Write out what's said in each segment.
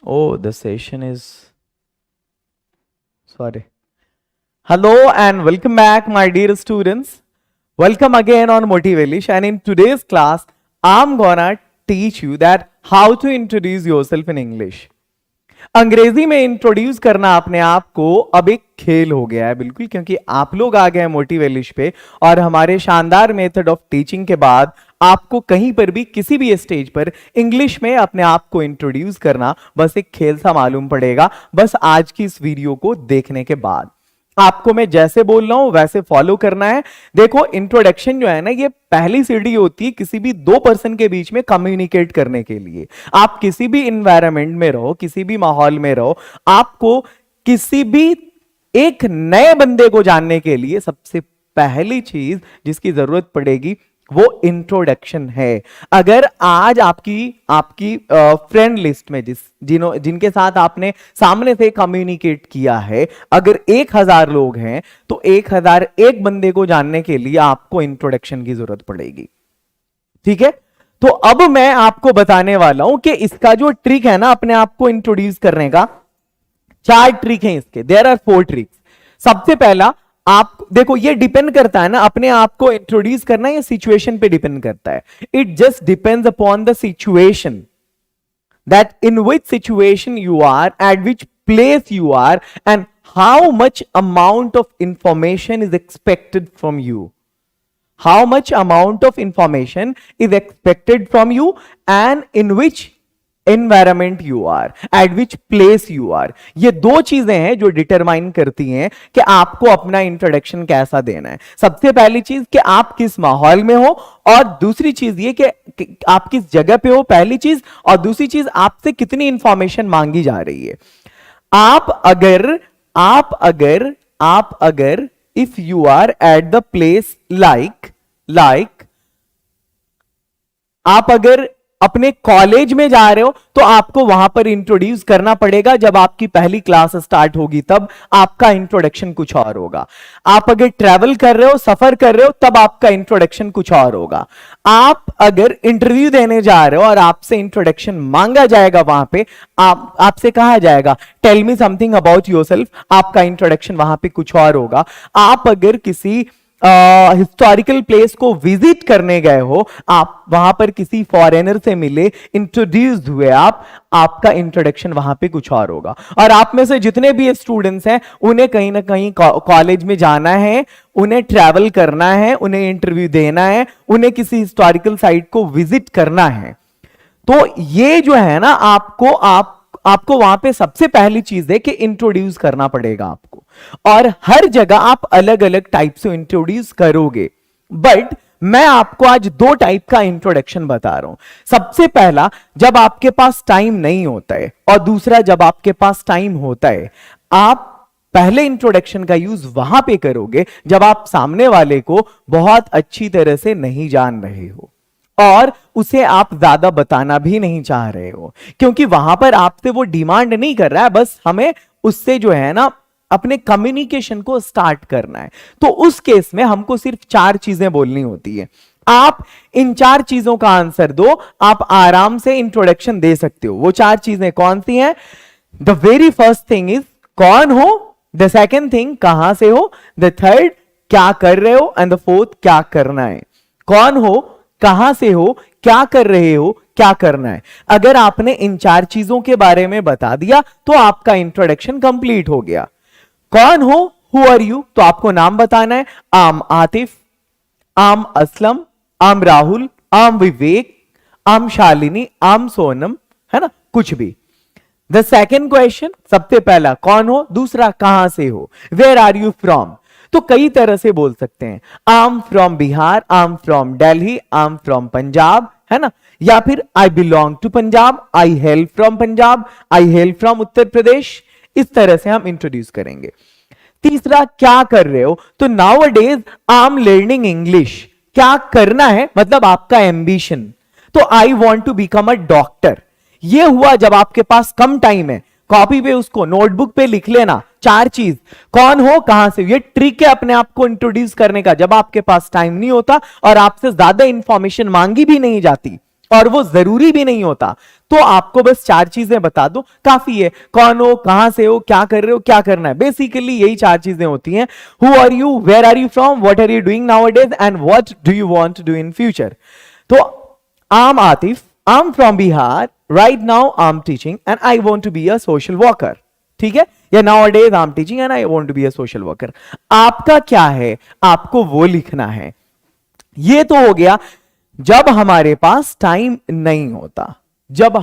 Oh, the session is sorry. Hello and welcome back, my dear students. Welcome again on Motivelish. And in today's class, I'm gonna teach you that how to introduce yourself in English. अंग्रेजी में introduce करना अपने आप को अब एक खेल हो गया है बिल्कुल, क्योंकि आप लोग आ गए हैं मोटिवेलिश पे और हमारे शानदार मेथड ऑफ टीचिंग के बाद आपको कहीं पर भी किसी भी स्टेज पर इंग्लिश में अपने आप को इंट्रोड्यूस करना बस एक खेल सा मालूम पड़ेगा, बस आज की इस वीडियो को देखने के बाद। आपको मैं जैसे बोल रहा हूं वैसे फॉलो करना है। देखो, इंट्रोडक्शन जो है ना, ये पहली सीढ़ी होती है किसी भी दो पर्सन के बीच में कम्युनिकेट करने के लिए। आप किसी भी इन्वायरमेंट में रहो, किसी भी माहौल में रहो, आपको किसी भी एक नए बंदे को जानने के लिए सबसे पहली चीज जिसकी जरूरत पड़ेगी वो इंट्रोडक्शन है। अगर आज आपकी फ्रेंड लिस्ट में जिनके साथ आपने सामने से कम्युनिकेट किया है, अगर 1000 लोग हैं तो 1001 बंदे को जानने के लिए आपको इंट्रोडक्शन की जरूरत पड़ेगी। ठीक है, तो अब मैं आपको बताने वाला हूं कि इसका जो ट्रिक है ना अपने आप को इंट्रोड्यूस करने का, 4 ट्रिक हैं इसके। There are 4 tricks. सबसे पहला, आप देखो, ये डिपेंड करता है ना अपने आप को इंट्रोड्यूस करना, ये सिचुएशन पे डिपेंड करता है। It just depends upon the situation, that in which situation you are, at which place you are, and how much amount of information is expected from you. How much amount of information is expected from you, and in which environment you are, at which place you are। ये दो चीजें हैं जो determine करती हैं कि आपको अपना इंट्रोडक्शन कैसा देना है। सबसे पहली चीज कि आप किस माहौल में हो, और दूसरी चीज ये कि आप किस जगह पे हो, पहली चीज। और दूसरी चीज, आपसे कितनी इंफॉर्मेशन मांगी जा रही है। आप अगर if you are at the place like आप अगर अपने कॉलेज में जा रहे हो तो आपको वहां पर इंट्रोड्यूस करना पड़ेगा। जब आपकी पहली क्लास स्टार्ट होगी तब आपका इंट्रोडक्शन कुछ और होगा। आप अगर ट्रैवल कर रहे हो, सफर कर रहे हो, तब आपका इंट्रोडक्शन कुछ और होगा। आप अगर इंटरव्यू देने जा रहे हो और आपसे इंट्रोडक्शन मांगा जाएगा, वहां पे आपसे कहा जाएगा tell me something about yourself, आपका इंट्रोडक्शन वहां पे कुछ और होगा। आप अगर किसी हिस्टोरिकल प्लेस को विजिट करने गए हो, आप वहां पर किसी फॉरेनर से मिले, इंट्रोड्यूस हुए, आपका इंट्रोडक्शन वहां पे कुछ और होगा। और आप में से जितने भी स्टूडेंट्स हैं उन्हें कहीं ना कहीं कॉलेज में जाना है, उन्हें ट्रैवल करना है, उन्हें इंटरव्यू देना है, उन्हें किसी हिस्टोरिकल साइट को विजिट करना है। तो ये जो है ना, आपको वहां पे सबसे पहली चीज है कि इंट्रोड्यूस करना पड़ेगा आपको। और हर जगह आप अलग अलग टाइप से इंट्रोड्यूस करोगे, बट मैं आपको आज 2 टाइप का इंट्रोडक्शन बता रहा हूं। सबसे पहला, जब आपके पास टाइम नहीं होता है, और दूसरा जब आपके पास टाइम होता है। आप पहले इंट्रोडक्शन का यूज वहां पे करोगे जब आप सामने वाले को बहुत अच्छी तरह से नहीं जान रहे हो और उसे आप ज्यादा बताना भी नहीं चाह रहे हो, क्योंकि वहां पर आपसे वो डिमांड नहीं कर रहा है, बस हमें उससे जो है ना अपने कम्युनिकेशन को स्टार्ट करना है। तो उस केस में हमको सिर्फ 4 चीजें बोलनी होती है। आप इन 4 चीजों का आंसर दो, आप आराम से इंट्रोडक्शन दे सकते हो। वो 4 चीजें कौन सी हैं? The very first thing is कौन हो, द सेकेंड थिंग कहां से हो, द थर्ड क्या कर रहे हो, एंड द फोर्थ क्या करना है। कौन हो, कहां से हो, क्या कर रहे हो, क्या करना है। अगर आपने इन 4 चीजों के बारे में बता दिया तो आपका इंट्रोडक्शन कंप्लीट हो गया। कौन हो, हु आर यू, तो आपको नाम बताना है। आम आतिफ, आम असलम, आम राहुल, आम विवेक, आम शालिनी, आम सोनम, है ना, कुछ भी। द सेकेंड क्वेश्चन, सबसे पहला कौन हो, दूसरा कहां से हो, वेयर आर यू फ्रॉम। तो कई तरह से बोल सकते हैं, I am from Bihar, I am from Delhi, I am from Punjab, है ना, या फिर I belong to Punjab, I hail from Punjab, I hail from Uttar Pradesh. इस तरह से हम इंट्रोड्यूस करेंगे। तीसरा, क्या कर रहे हो, तो nowadays I am learning English. क्या करना है, मतलब आपका एम्बिशन। तो I want to become a doctor. ये हुआ जब आपके पास कम टाइम है, कॉपी पे उसको नोटबुक पे लिख लेना 4 चीज। कौन हो, कहां से, ये ट्रिक है अपने आप को इंट्रोड्यूस करने का जब आपके पास टाइम नहीं होता और आपसे ज्यादा इंफॉर्मेशन मांगी भी नहीं जाती। और वो जरूरी भी नहीं होता। तो आपको बस 4 चीजें बता दो, काफी है। कौन हो, कहां से हो, क्या कर रहे हो, क्या करना है, बेसिकली यही 4 चीजें होती हैं। Who are you, where are you from, what are you doing nowadays and what do you want to do in future. तो I am Atif, I am from Bihar, right now I am teaching and I want to be a social worker. ठीक है, या nowadays I am teaching and I want to be a social worker. आपका क्या है, आपको वो लिखना है। ये तो हो गया जब हमारे पास टाइम नहीं होता, जब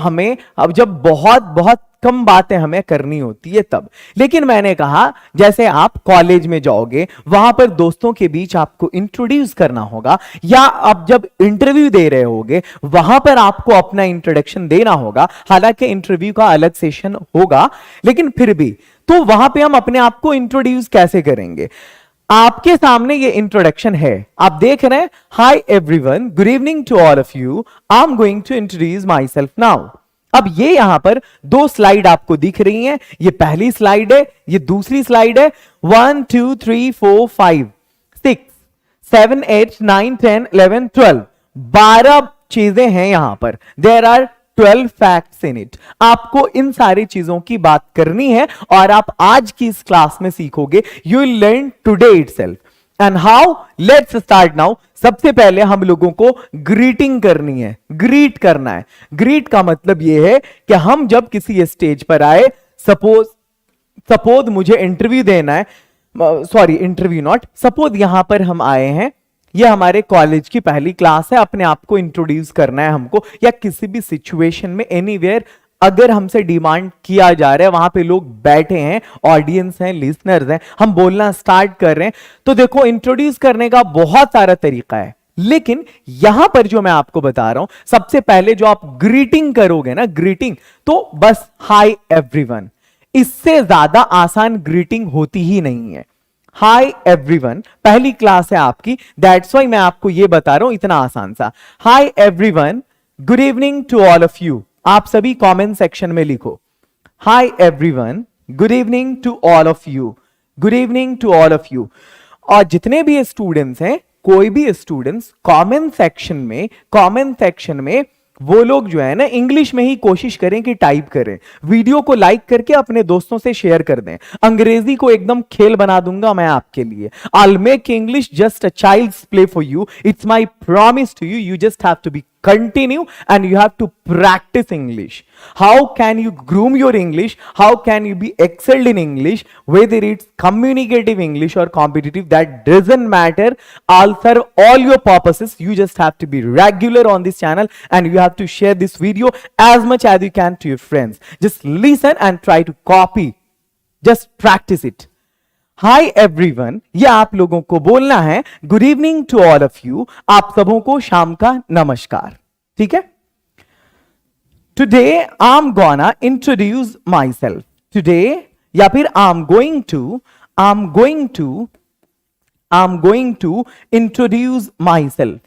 बहुत बहुत कम बातें हमें करनी होती है तब। लेकिन मैंने कहा जैसे आप कॉलेज में जाओगे, वहां पर दोस्तों के बीच आपको इंट्रोड्यूस करना होगा, या आप जब इंटरव्यू दे रहे होगे वहां पर आपको अपना इंट्रोडक्शन देना होगा। हालांकि इंटरव्यू का अलग सेशन होगा, लेकिन फिर भी तो वहां पे हम अपने आप को इंट्रोड्यूस कैसे करेंगे। आपके सामने ये इंट्रोडक्शन है, आप देख रहे हैं, hi everyone, good evening to all of you, I am going to introduce myself now. अब ये यहां पर 2 स्लाइड आपको दिख रही हैं, ये पहली स्लाइड है, ये दूसरी स्लाइड है। 1 2 3 4 5 6 7 8 9 10 11 12 12 चीजें हैं यहां पर। There are 12 facts in it. आपको इन सारी चीजों की बात करनी है और आप आज की इस क्लास में सीखोगे। You will learn today itself. And how, let's start now. सबसे पहले हम लोगों को ग्रीटिंग करनी है, ग्रीट करना है। ग्रीट का मतलब यह है कि हम जब किसी स्टेज पर आए, सपोज मुझे इंटरव्यू देना है, सॉरी इंटरव्यू नॉट, सपोज यहां पर हम आए हैं, ये हमारे कॉलेज की पहली क्लास है, अपने आप को इंट्रोड्यूस करना है हमको, या किसी भी सिचुएशन में एनीवेयर अगर हमसे डिमांड किया जा रहा है, वहां पे लोग बैठे हैं, ऑडियंस हैं, लिसनर्स हैं, हम बोलना स्टार्ट कर रहे हैं, तो देखो इंट्रोड्यूस करने का बहुत सारा तरीका है। लेकिन यहां पर जो मैं आपको बता रहा हूं, सबसे पहले जो आप ग्रीटिंग करोगे ना, ग्रीटिंग, तो बस हाय एवरीवन, इससे ज्यादा आसान ग्रीटिंग होती ही नहीं है। हाय एवरीवन पहली क्लास है आपकी, दैट्स व्हाई मैं आपको ये बता रहा हूं, इतना आसान सा। Hi everyone, good evening to all of you. आप सभी कमेंट सेक्शन में लिखो, hi everyone, good evening to all of you, good evening to all of you. और जितने भी स्टूडेंट्स हैं, कोई भी स्टूडेंट्स कमेंट सेक्शन में वो लोग जो है ना, इंग्लिश में ही कोशिश करें कि टाइप करें। वीडियो को लाइक करके अपने दोस्तों से शेयर कर दें। अंग्रेजी को एकदम खेल बना दूंगा मैं आपके लिए। I'll make English just a child's play for you. It's my promise to you. You just have to be continue and you have to practice English. How can you groom your English? How can you be excelled in English? Whether it's communicative English or competitive, that doesn't matter. I'll serve all your purposes. You just have to be regular on this channel and you have to share this video as much as you can to your friends. Just listen and try to copy. Just practice it. Hi everyone, ये आप लोगों को बोलना है good evening to all of you, आप सबों को शाम का नमस्कार। ठीक है, today I am gonna introduce myself. Today, या फिर I am going to introduce myself.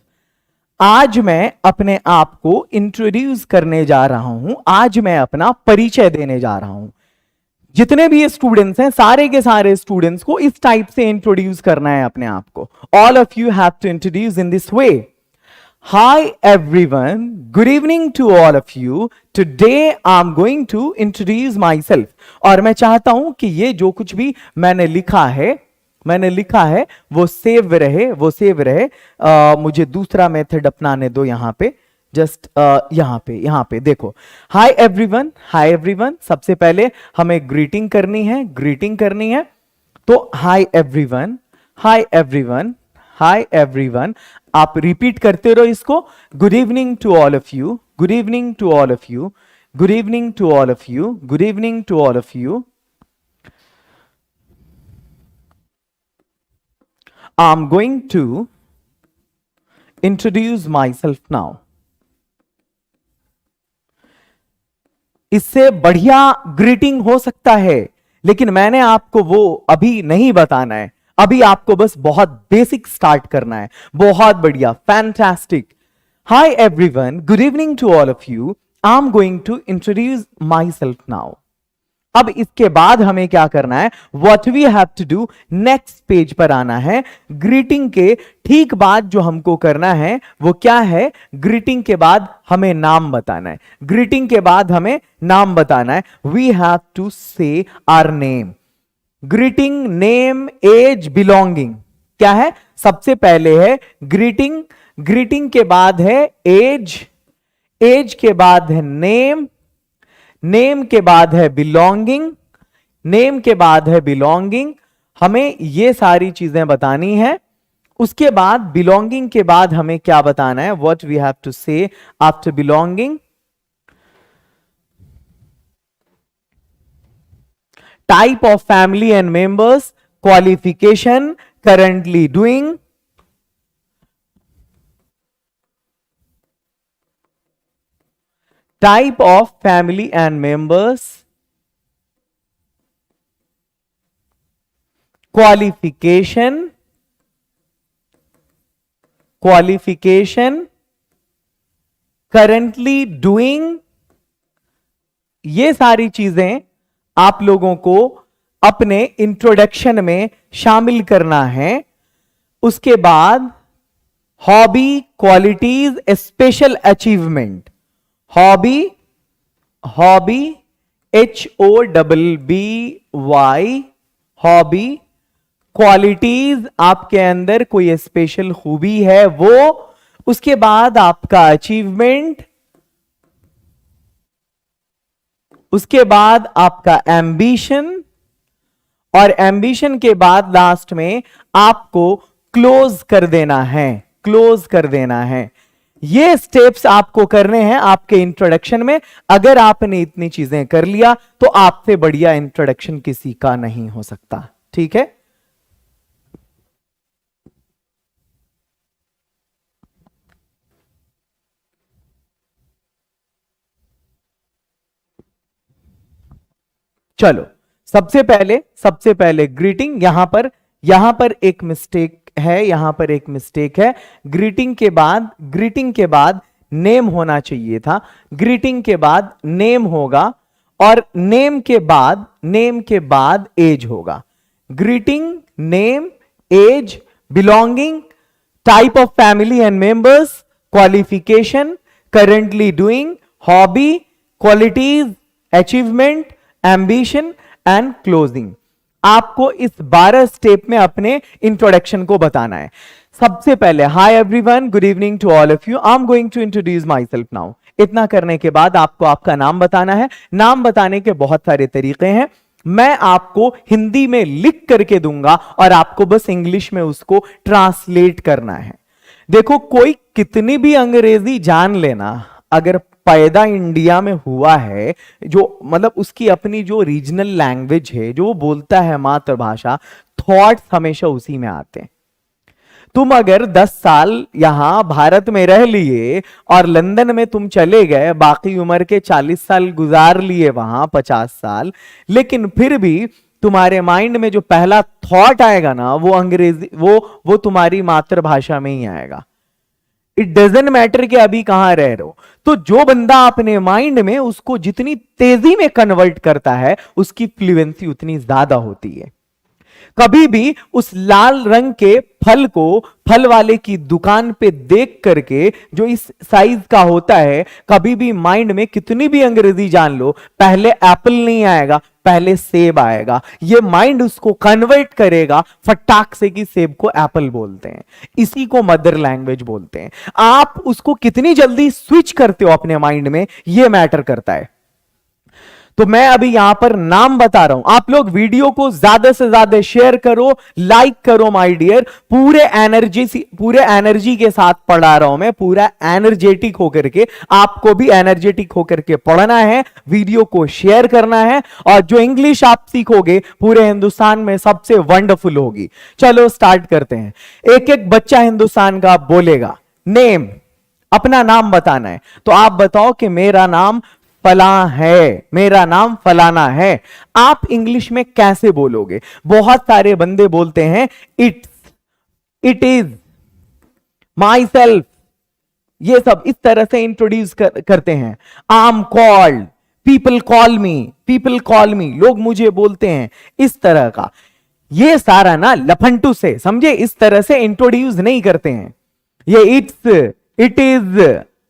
आज मैं अपने आप को इंट्रोड्यूस करने जा रहा हूं, आज मैं अपना परिचय देने जा रहा हूं। जितने भी स्टूडेंट्स हैं, सारे के सारे स्टूडेंट्स को इस टाइप से इंट्रोड्यूस करना है अपने आप को। All of you have to introduce in this way. Hi everyone, good evening to all of you, today I am going to introduce myself. और मैं चाहता हूं कि ये जो कुछ भी मैंने लिखा है वो सेव रहे। मुझे दूसरा मेथड अपनाने दो यहां पे, जस्ट यहां पे देखो, हाय एवरीवन। सबसे पहले हमें ग्रीटिंग करनी है। तो हाय एवरीवन, आप रिपीट करते रहो इसको। Good evening to all of you, good evening to all of you, good evening to all of you, good evening to all of you. I am going to introduce myself now. इससे बढ़िया greeting हो सकता है, लेकिन मैंने आपको वो अभी नहीं बताना है। अभी आपको बस बहुत बेसिक स्टार्ट करना है। बहुत बढ़िया, fantastic. Hi everyone, good evening to all of you, I am going to introduce myself now. अब इसके बाद हमें क्या करना है, what we have to do, next page पर आना है। ग्रीटिंग के ठीक बाद जो हमको करना है वो क्या है, ग्रीटिंग के बाद हमें नाम बताना है। ग्रीटिंग के बाद हमें नाम बताना है। We have to say our name. Greeting, name, age, belonging क्या है, सबसे पहले है ग्रीटिंग, ग्रीटिंग के बाद है एज, एज के बाद है नेम, नेम के बाद है बिलोंगिंग, नेम के बाद है बिलोंगिंग। हमें ये सारी चीजें बतानी है। उसके बाद बिलोंगिंग के बाद हमें क्या बताना है, व्हाट वी हैव टू से after belonging. Type of family and members, qualification, currently doing, type of family and members, qualification, currently doing। ये सारी चीजें आप लोगों को अपने इंट्रोडक्शन में शामिल करना है। उसके बाद hobby, qualities, special achievement. Hobby, hobby HOBBY, hobby. Qualities, आपके अंदर कोई स्पेशल खूबी है वो। उसके बाद आपका अचीवमेंट, उसके बाद आपका एम्बिशन, और एम्बिशन के बाद लास्ट में आपको क्लोज कर देना है, क्लोज कर देना है। ये स्टेप्स आपको करने हैं आपके इंट्रोडक्शन में। अगर आपने इतनी चीजें कर लिया तो आपसे बढ़िया इंट्रोडक्शन किसी का नहीं हो सकता। ठीक है, चलो सबसे पहले ग्रीटिंग। यहां पर एक मिस्टेक है, यहां पर एक मिस्टेक है। ग्रीटिंग के बाद नेम होना चाहिए था। ग्रीटिंग के बाद नेम होगा और नेम के बाद एज होगा। Greeting, name, age, belonging, type of family and members, qualification, currently doing, hobby, qualities, achievement, ambition and closing. आपको इस 12 स्टेप में अपने इंट्रोडक्शन को बताना है। सबसे पहले hi everyone, good evening to all of you, I am going to introduce myself now. इतना करने के बाद आपको आपका नाम बताना है। नाम बताने के बहुत सारे तरीके हैं, मैं आपको हिंदी में लिख करके दूंगा और आपको बस इंग्लिश में उसको ट्रांसलेट करना है। देखो, कोई कितनी भी अंग्रेजी जान लेना, अगर पैदा इंडिया में हुआ है, जो मतलब उसकी अपनी जो रीजनल लैंग्वेज है, जो वो बोलता है मातृभाषा, थॉट्स हमेशा उसी में आते हैं। तुम अगर 10 साल यहां भारत में रह लिए और लंदन में तुम चले गए, बाकी उम्र के 40 साल गुजार लिए वहां, 50 साल, लेकिन फिर भी तुम्हारे माइंड में जो पहला थॉट आएगा ना, वो अंग्रेजी, वो तुम्हारी मातृभाषा में ही आएगा। इट डजंट मैटर कि अभी कहां रह रहे हो। तो जो बंदा अपने माइंड में उसको जितनी तेजी में कन्वर्ट करता है, उसकी फ्लुएंसी उतनी ज्यादा होती है। कभी भी उस लाल रंग के फल को फल वाले की दुकान पे देख करके, जो इस साइज का होता है, कभी भी माइंड में कितनी भी अंग्रेजी जान लो, पहले एप्पल नहीं आएगा, पहले सेब आएगा। ये माइंड उसको कन्वर्ट करेगा फटाक से कि सेब को एप्पल बोलते हैं। इसी को मदर लैंग्वेज बोलते हैं। आप उसको कितनी जल्दी स्विच करते हो अपने माइंड में, यह मैटर करता है। तो मैं अभी यहां पर नाम बता रहा हूं, आप लोग वीडियो को ज्यादा से ज्यादा शेयर करो, लाइक करो माय डियर। पूरे एनर्जी के साथ पढ़ा रहा हूं मैं, पूरा एनर्जेटिक होकर के। आपको भी एनर्जेटिक होकर के पढ़ना है, वीडियो को शेयर करना है, और जो इंग्लिश आप सीखोगे पूरे हिंदुस्तान में सबसे वंडरफुल होगी। चलो स्टार्ट करते हैं। एक एक बच्चा हिंदुस्तान का बोलेगा नेम, अपना नाम बताना है। तो आप बताओ कि मेरा नाम फला है, मेरा नाम फलाना है। आप इंग्लिश में कैसे बोलोगे? बहुत सारे बंदे बोलते हैं it's, it is, my self, ये सब इस तरह से इंट्रोड्यूस करते हैं। I M called, people call मी, लोग मुझे बोलते हैं, इस तरह का। ये सारा ना लफंटू से, समझे, इस तरह से इंट्रोड्यूस नहीं करते हैं। ये इट्स, इट इज,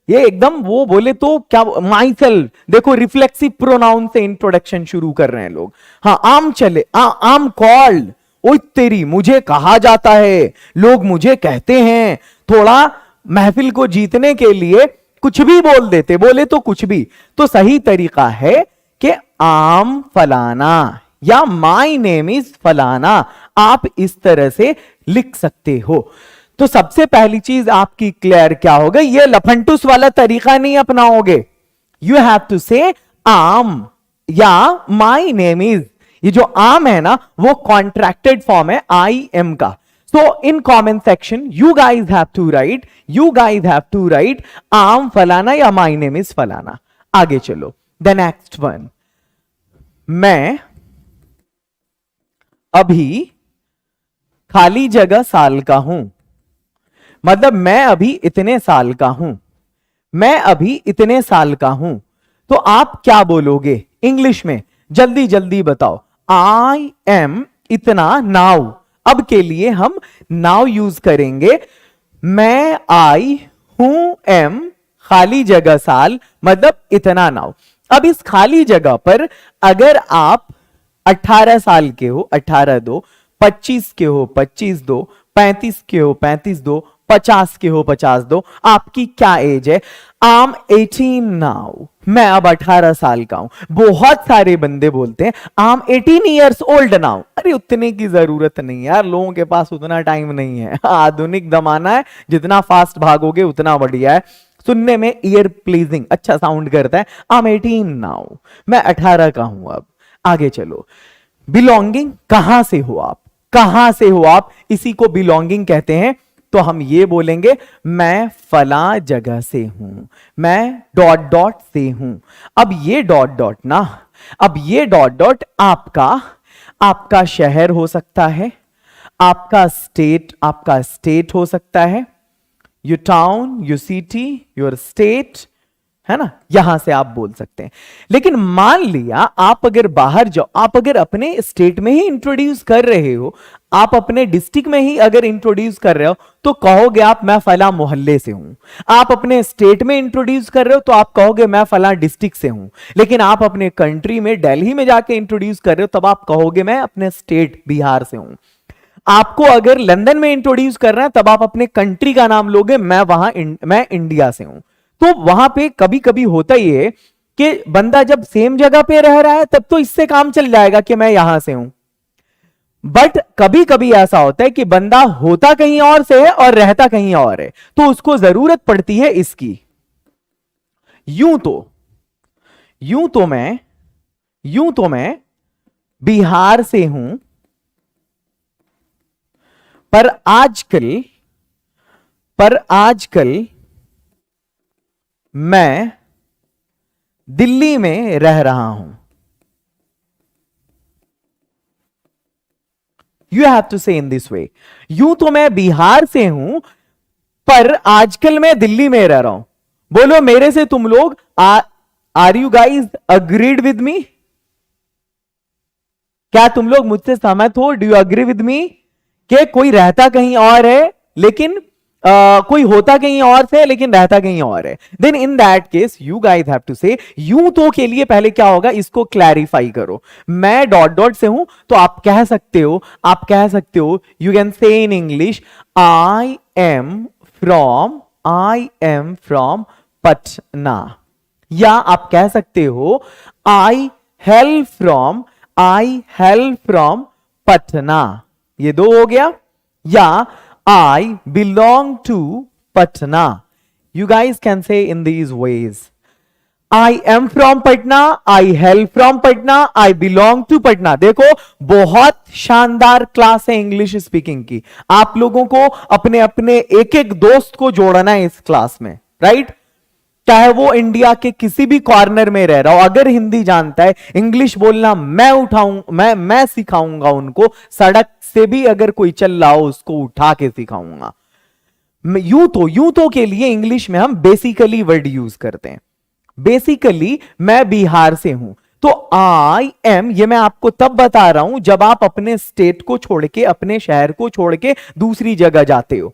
ये एकदम वो बोले तो क्या, माई सेल्फ, देखो रिफ्लेक्सिव प्रोनाउन से इंट्रोडक्शन शुरू कर रहे हैं लोग। हाँ, आम चले, आम कॉल्ड, ओ तेरी, मुझे कहा जाता है, लोग मुझे कहते हैं। थोड़ा महफिल को जीतने के लिए कुछ भी बोल देते, बोले तो कुछ भी। तो सही तरीका है कि आम फलाना या माई नेम इज फलाना, आप इस तरह से लिख सकते हो। तो सबसे पहली चीज आपकी क्लियर क्या हो गई, ये लफंटूस वाला तरीका नहीं अपनाओगे। यू हैव टू से आम या माई नेम इज। ये जो आम है ना, वो कॉन्ट्रैक्टेड फॉर्म है आई एम का। So in comment section, you guys have to write आम फलाना या my name is फलाना। आगे चलो, the next one, मैं अभी खाली जगह साल का हूं, मतलब मैं अभी इतने साल का हूं, मैं अभी इतने साल का हूं। तो आप क्या बोलोगे इंग्लिश में, जल्दी जल्दी बताओ। आई एम इतना नाउ, अब के लिए हम नाउ यूज करेंगे। मैं आई हूं एम, खाली जगह साल, मतलब इतना नाउ। अब इस खाली जगह पर अगर आप 18 साल के हो 18 दो, 25 के हो 25 दो, 35 के हो 35 दो, 50 के हो 50 दो, आपकी क्या एज है? आई एम 18 नाउ, मैं अब 18 साल का हूं। बहुत सारे बंदे बोलते हैं I M 18 years old now. अरे उतने की जरूरत नहीं यार, लोगों के पास उतना टाइम नहीं है। आधुनिक जमाना है, जितना फास्ट भागोगे उतना बढ़िया है। सुनने में ईयर प्लीजिंग अच्छा साउंड करता है। आई एम 18 नाउ, मैं 18 का हूं अब। आगे चलो, बिलोंगिंग, कहां से हो आप, कहां से हो आप, इसी को बिलोंगिंग कहते हैं। तो हम ये बोलेंगे मैं फला जगह से हूं, मैं डॉट डॉट से हूं। अब ये डॉट डॉट ना, अब ये डॉट डॉट आपका शहर हो सकता है, आपका स्टेट हो सकता है, your town, your city, your state, है ना, यहां से आप बोल सकते हैं। लेकिन मान लिया आप अगर बाहर जाओ, आप अगर अपने स्टेट में ही इंट्रोड्यूस कर रहे हो, आप अपने डिस्ट्रिक्ट में ही अगर इंट्रोड्यूस कर रहे हो, तो कहोगे आप मैं फला मोहल्ले से हूं। आप अपने स्टेट में इंट्रोड्यूस कर रहे हो तो आप कहोगे मैं फला डिस्ट्रिक्ट से हूं। लेकिन आप अपने कंट्री में दिल्ली में जाके इंट्रोड्यूस कर रहे हो, तब आप कहोगे मैं अपने स्टेट बिहार से हूं। आपको अगर लंदन में इंट्रोड्यूस कर रहे हैं, तब आप अपने कंट्री का नाम लोगे, मैं इंडिया से हूं। तो वहां पे कभी कभी होता ही है कि बंदा जब सेम जगह पे रह रहा है तब तो इससे काम चल जाएगा कि मैं यहां से हूं। बट कभी कभी ऐसा होता है कि बंदा होता कहीं और से है और रहता कहीं और है, तो उसको जरूरत पड़ती है इसकी। यूं तो मैं बिहार से हूं, पर आजकल मैं दिल्ली में रह रहा हूं। यू हैव टू से इन दिस वे, यूं तो मैं बिहार से हूं, पर आजकल मैं दिल्ली में रह रहा हूं। बोलो मेरे से तुम लोग, are you guys agreed with me? क्या तुम लोग मुझसे सहमत हो? Do you agree with me कि कोई रहता कहीं और है लेकिन कोई होता कहीं और से लेकिन रहता कहीं और है? Then in that case you guys have to say, यूं तो के लिए पहले क्या होगा, इसको क्लैरिफाई करो। मैं डॉट डॉट से हूं, तो आप कह सकते हो यू कैन से in English I am from Patna, या आप कह सकते हो आई हेल फ्रॉम पटना। ये दो हो गया। या I belong to Patna. You guys can say in these ways. I am from Patna, I hail from Patna, I belong to Patna. देखो बहुत शानदार क्लास है इंग्लिश स्पीकिंग की। आप लोगों को अपने अपने एक एक दोस्त को जोड़ना है इस क्लास में, राइट? चाहे वो इंडिया के किसी भी कॉर्नर में रह रहा हो, अगर हिंदी जानता है, इंग्लिश बोलना मैं सिखाऊंगा उनको। सड़क से भी अगर कोई चल रहा हो उसको उठा के सिखाऊंगा। यूं तो के लिए इंग्लिश में हम बेसिकली वर्ड यूज करते हैं। बेसिकली मैं बिहार से हूं, तो आई एम ये मैं आपको तब बता रहा हूं जब आप अपने स्टेट को छोड़ के, अपने शहर को छोड़ के दूसरी जगह जाते हो।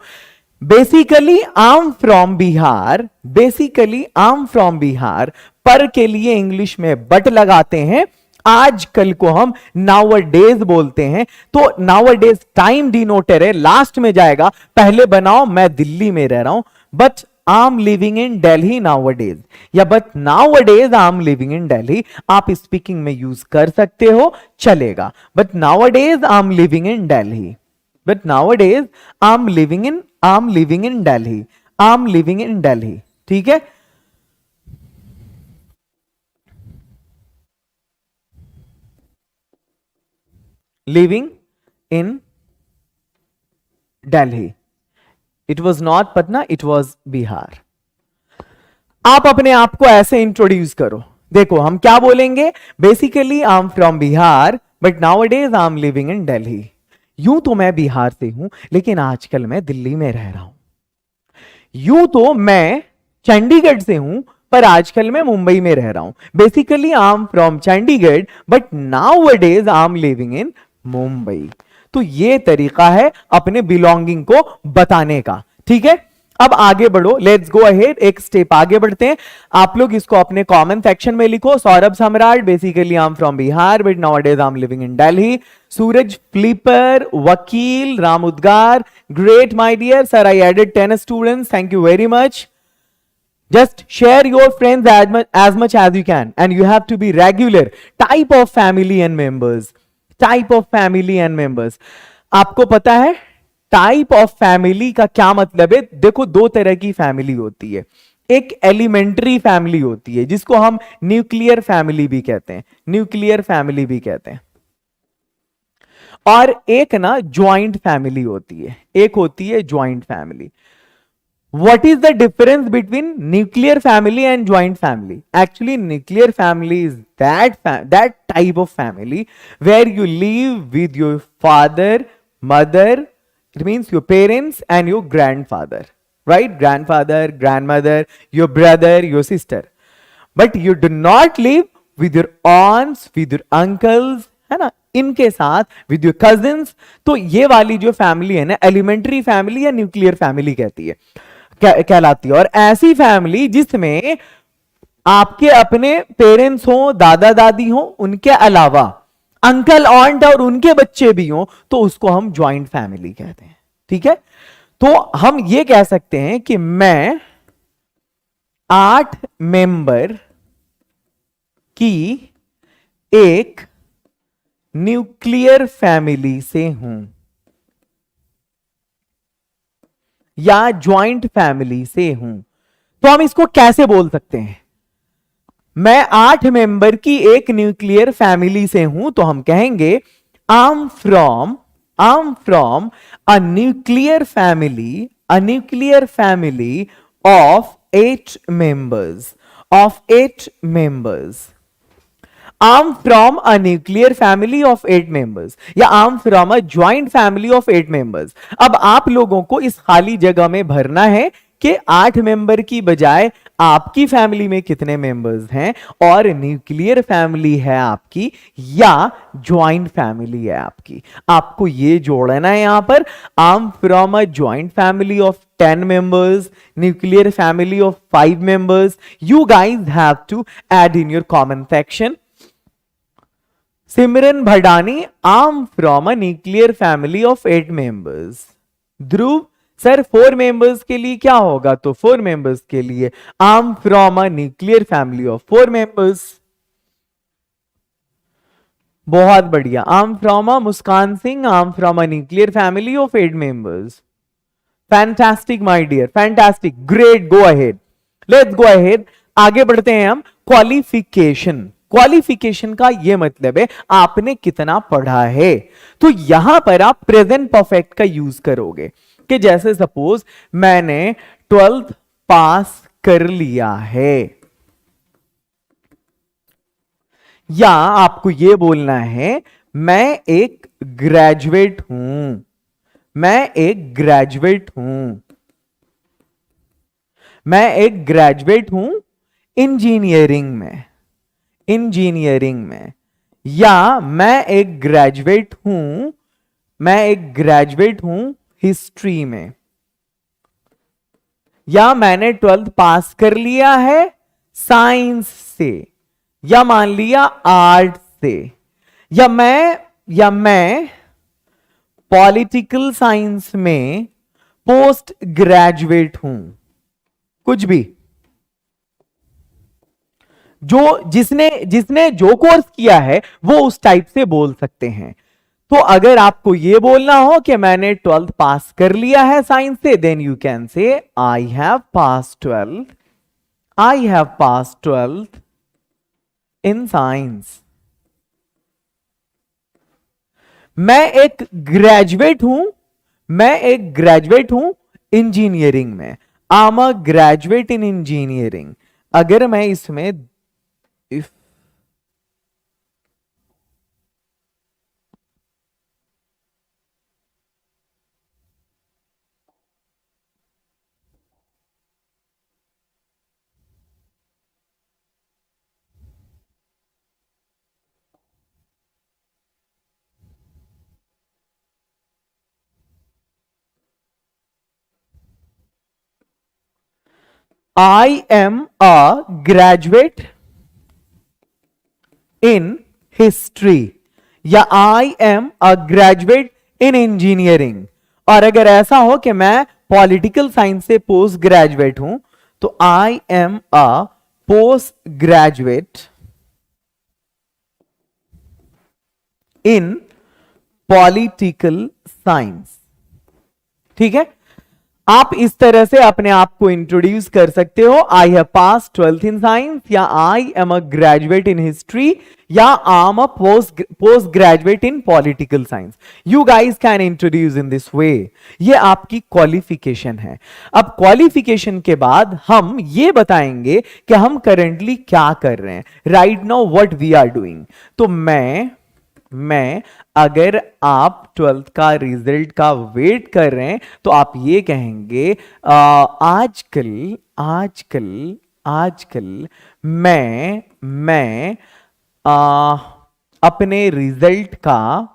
Basically I am from Bihar, basically I am from Bihar, पर के लिए इंग्लिश में बट लगाते हैं। आजकल को हम नाउअडेज बोलते हैं, तो नाउअडेज टाइम डिनोटर है, लास्ट में जाएगा। पहले बनाओ मैं दिल्ली में रह रहा हूं, but I am living in Delhi nowadays, या but nowadays I am living in Delhi. आप स्पीकिंग में यूज कर सकते हो, चलेगा। But nowadays I am living in Delhi, but nowadays I am living in Delhi, I am living in Delhi. ठीक है, living in Delhi. It was not Patna, it was Bihar. आप अपने आप को ऐसे इंट्रोड्यूस करो। देखो हम क्या बोलेंगे, basically I am from Bihar but nowadays I am living in Delhi. यूं तो मैं बिहार से हूं, लेकिन आजकल मैं दिल्ली में रह रहा हूं। यूं तो मैं चंडीगढ़ से हूं, पर आजकल मैं मुंबई में रह रहा हूं। Basically I am from Chandigarh but nowadays I am living इन मुंबई। तो ये तरीका है अपने बिलोंगिंग को बताने का। ठीक है, अब आगे बढ़ो, लेट्स गो अहेड, एक स्टेप आगे बढ़ते हैं। आप लोग इसको अपने कमेंट सेक्शन में लिखो। Saurabh Samrat, basically I am from Bihar but nowadays I am living in Delhi. Suraj फ्लिपर, वकील, Ram Udgar, great my dear sir, I added 10 students, thank you very much. Just share your friends as much as you can, and you have to be regular. Type of family and members. Type of family and members. आपको पता है type of family का क्या मतलब है? देखो दो तरह की फैमिली होती है। एक एलिमेंट्री फैमिली होती है जिसको हम न्यूक्लियर फैमिली भी कहते हैं, न्यूक्लियर फैमिली भी कहते हैं। और एक ना ज्वाइंट फैमिली होती है, एक होती है joint family. What is the difference between nuclear family and joint family? Actually, nuclear family is that type of family where you live with your father, mother, it means your parents and your grandfather, right? Grandfather, grandmother, your brother, your sister. But you do not live with your aunts, with your uncles, है ना, इनके साथ, with your cousins. तो ये वाली जो family है ना, एलिमेंट्री फैमिली या न्यूक्लियर फैमिली कहती है, कहलाती है। और ऐसी फैमिली जिसमें आपके अपने पेरेंट्स हो, दादा दादी हो, उनके अलावा अंकल ऑन्ट और उनके बच्चे भी हो, तो उसको हम ज्वाइंट फैमिली कहते हैं। ठीक है, तो हम ये कह सकते हैं कि मैं 8 मेंबर की एक न्यूक्लियर फैमिली से हूं या ज्वाइंट फैमिली से हूं। तो हम इसको कैसे बोल सकते हैं? मैं 8 मेंबर की एक न्यूक्लियर फैमिली से हूं, तो हम कहेंगे आई am from a nuclear family of 8 members, I'm from a nuclear family of 8 members, या I'm from a joint family of 8 members। अब आप लोगों को इस खाली जगह में भरना है कि 8 मेंबर की बजाय आपकी फैमिली में कितने मेंबर्स हैं, और न्यूक्लियर फैमिली है आपकी या ज्वाइंट फैमिली है आपकी। आपको ये जोड़ना है यहां पर, आई am from a joint family of 10 members, nuclear family of 5 members. You guys have to add in your comment section. Simran Bhadani, I'm from a nuclear family of 8 members. Dhruv sir 4 members के लिए क्या होगा? तो 4 मेंबर्स के लिए I'm from a nuclear family of 4 members. बहुत बढ़िया। I'm from a Muskan Singh, I'm from a nuclear family of 8 members. Fantastic my dear, fantastic, great, go ahead. Let's go ahead. आगे बढ़ते हैं हम। क्वालिफिकेशन का ये मतलब है आपने कितना पढ़ा है। तो यहां पर आप प्रेजेंट परफेक्ट का यूज करोगे कि जैसे सपोज मैंने 12th पास कर लिया है, या आपको ये बोलना है मैं एक ग्रेजुएट हूं, मैं एक ग्रेजुएट हूं इंजीनियरिंग में, इंजीनियरिंग में, या मैं एक ग्रेजुएट हूं, मैं एक ग्रेजुएट हूं हिस्ट्री में, या मैंने 12th पास कर लिया है साइंस से, या मान लिया आर्ट से, या मैं पॉलिटिकल साइंस में पोस्ट ग्रेजुएट हूं, कुछ भी, जो जिसने जिसने जो कोर्स किया है वो उस टाइप से बोल सकते हैं। तो अगर आपको ये बोलना हो कि मैंने 12th पास कर लिया है साइंस से, then you can say I have pass 12th, I have pass 12th in science. मैं एक ग्रेजुएट हूं, मैं एक ग्रेजुएट हूं इंजीनियरिंग में, आई am a graduate in engineering. अगर मैं इसमें if I am a graduate in history या I am a graduate in engineering, और अगर ऐसा हो कि मैं पॉलिटिकल साइंस से पोस्ट ग्रेजुएट हूं तो I am a post graduate in political science. ठीक है, आप इस तरह से अपने आप को इंट्रोड्यूस कर सकते हो, आई have pass 12th in science, या I am a graduate in history, या I am a post graduate in political science. You guys can introduce in this way. ये आपकी क्वालिफिकेशन है। अब क्वालिफिकेशन के बाद हम ये बताएंगे कि हम करेंटली क्या कर रहे हैं, right now what we are doing. तो मैं अगर आप 12th का रिजल्ट का वेट कर रहे हैं तो आप ये कहेंगे आजकल मैं अपने रिजल्ट का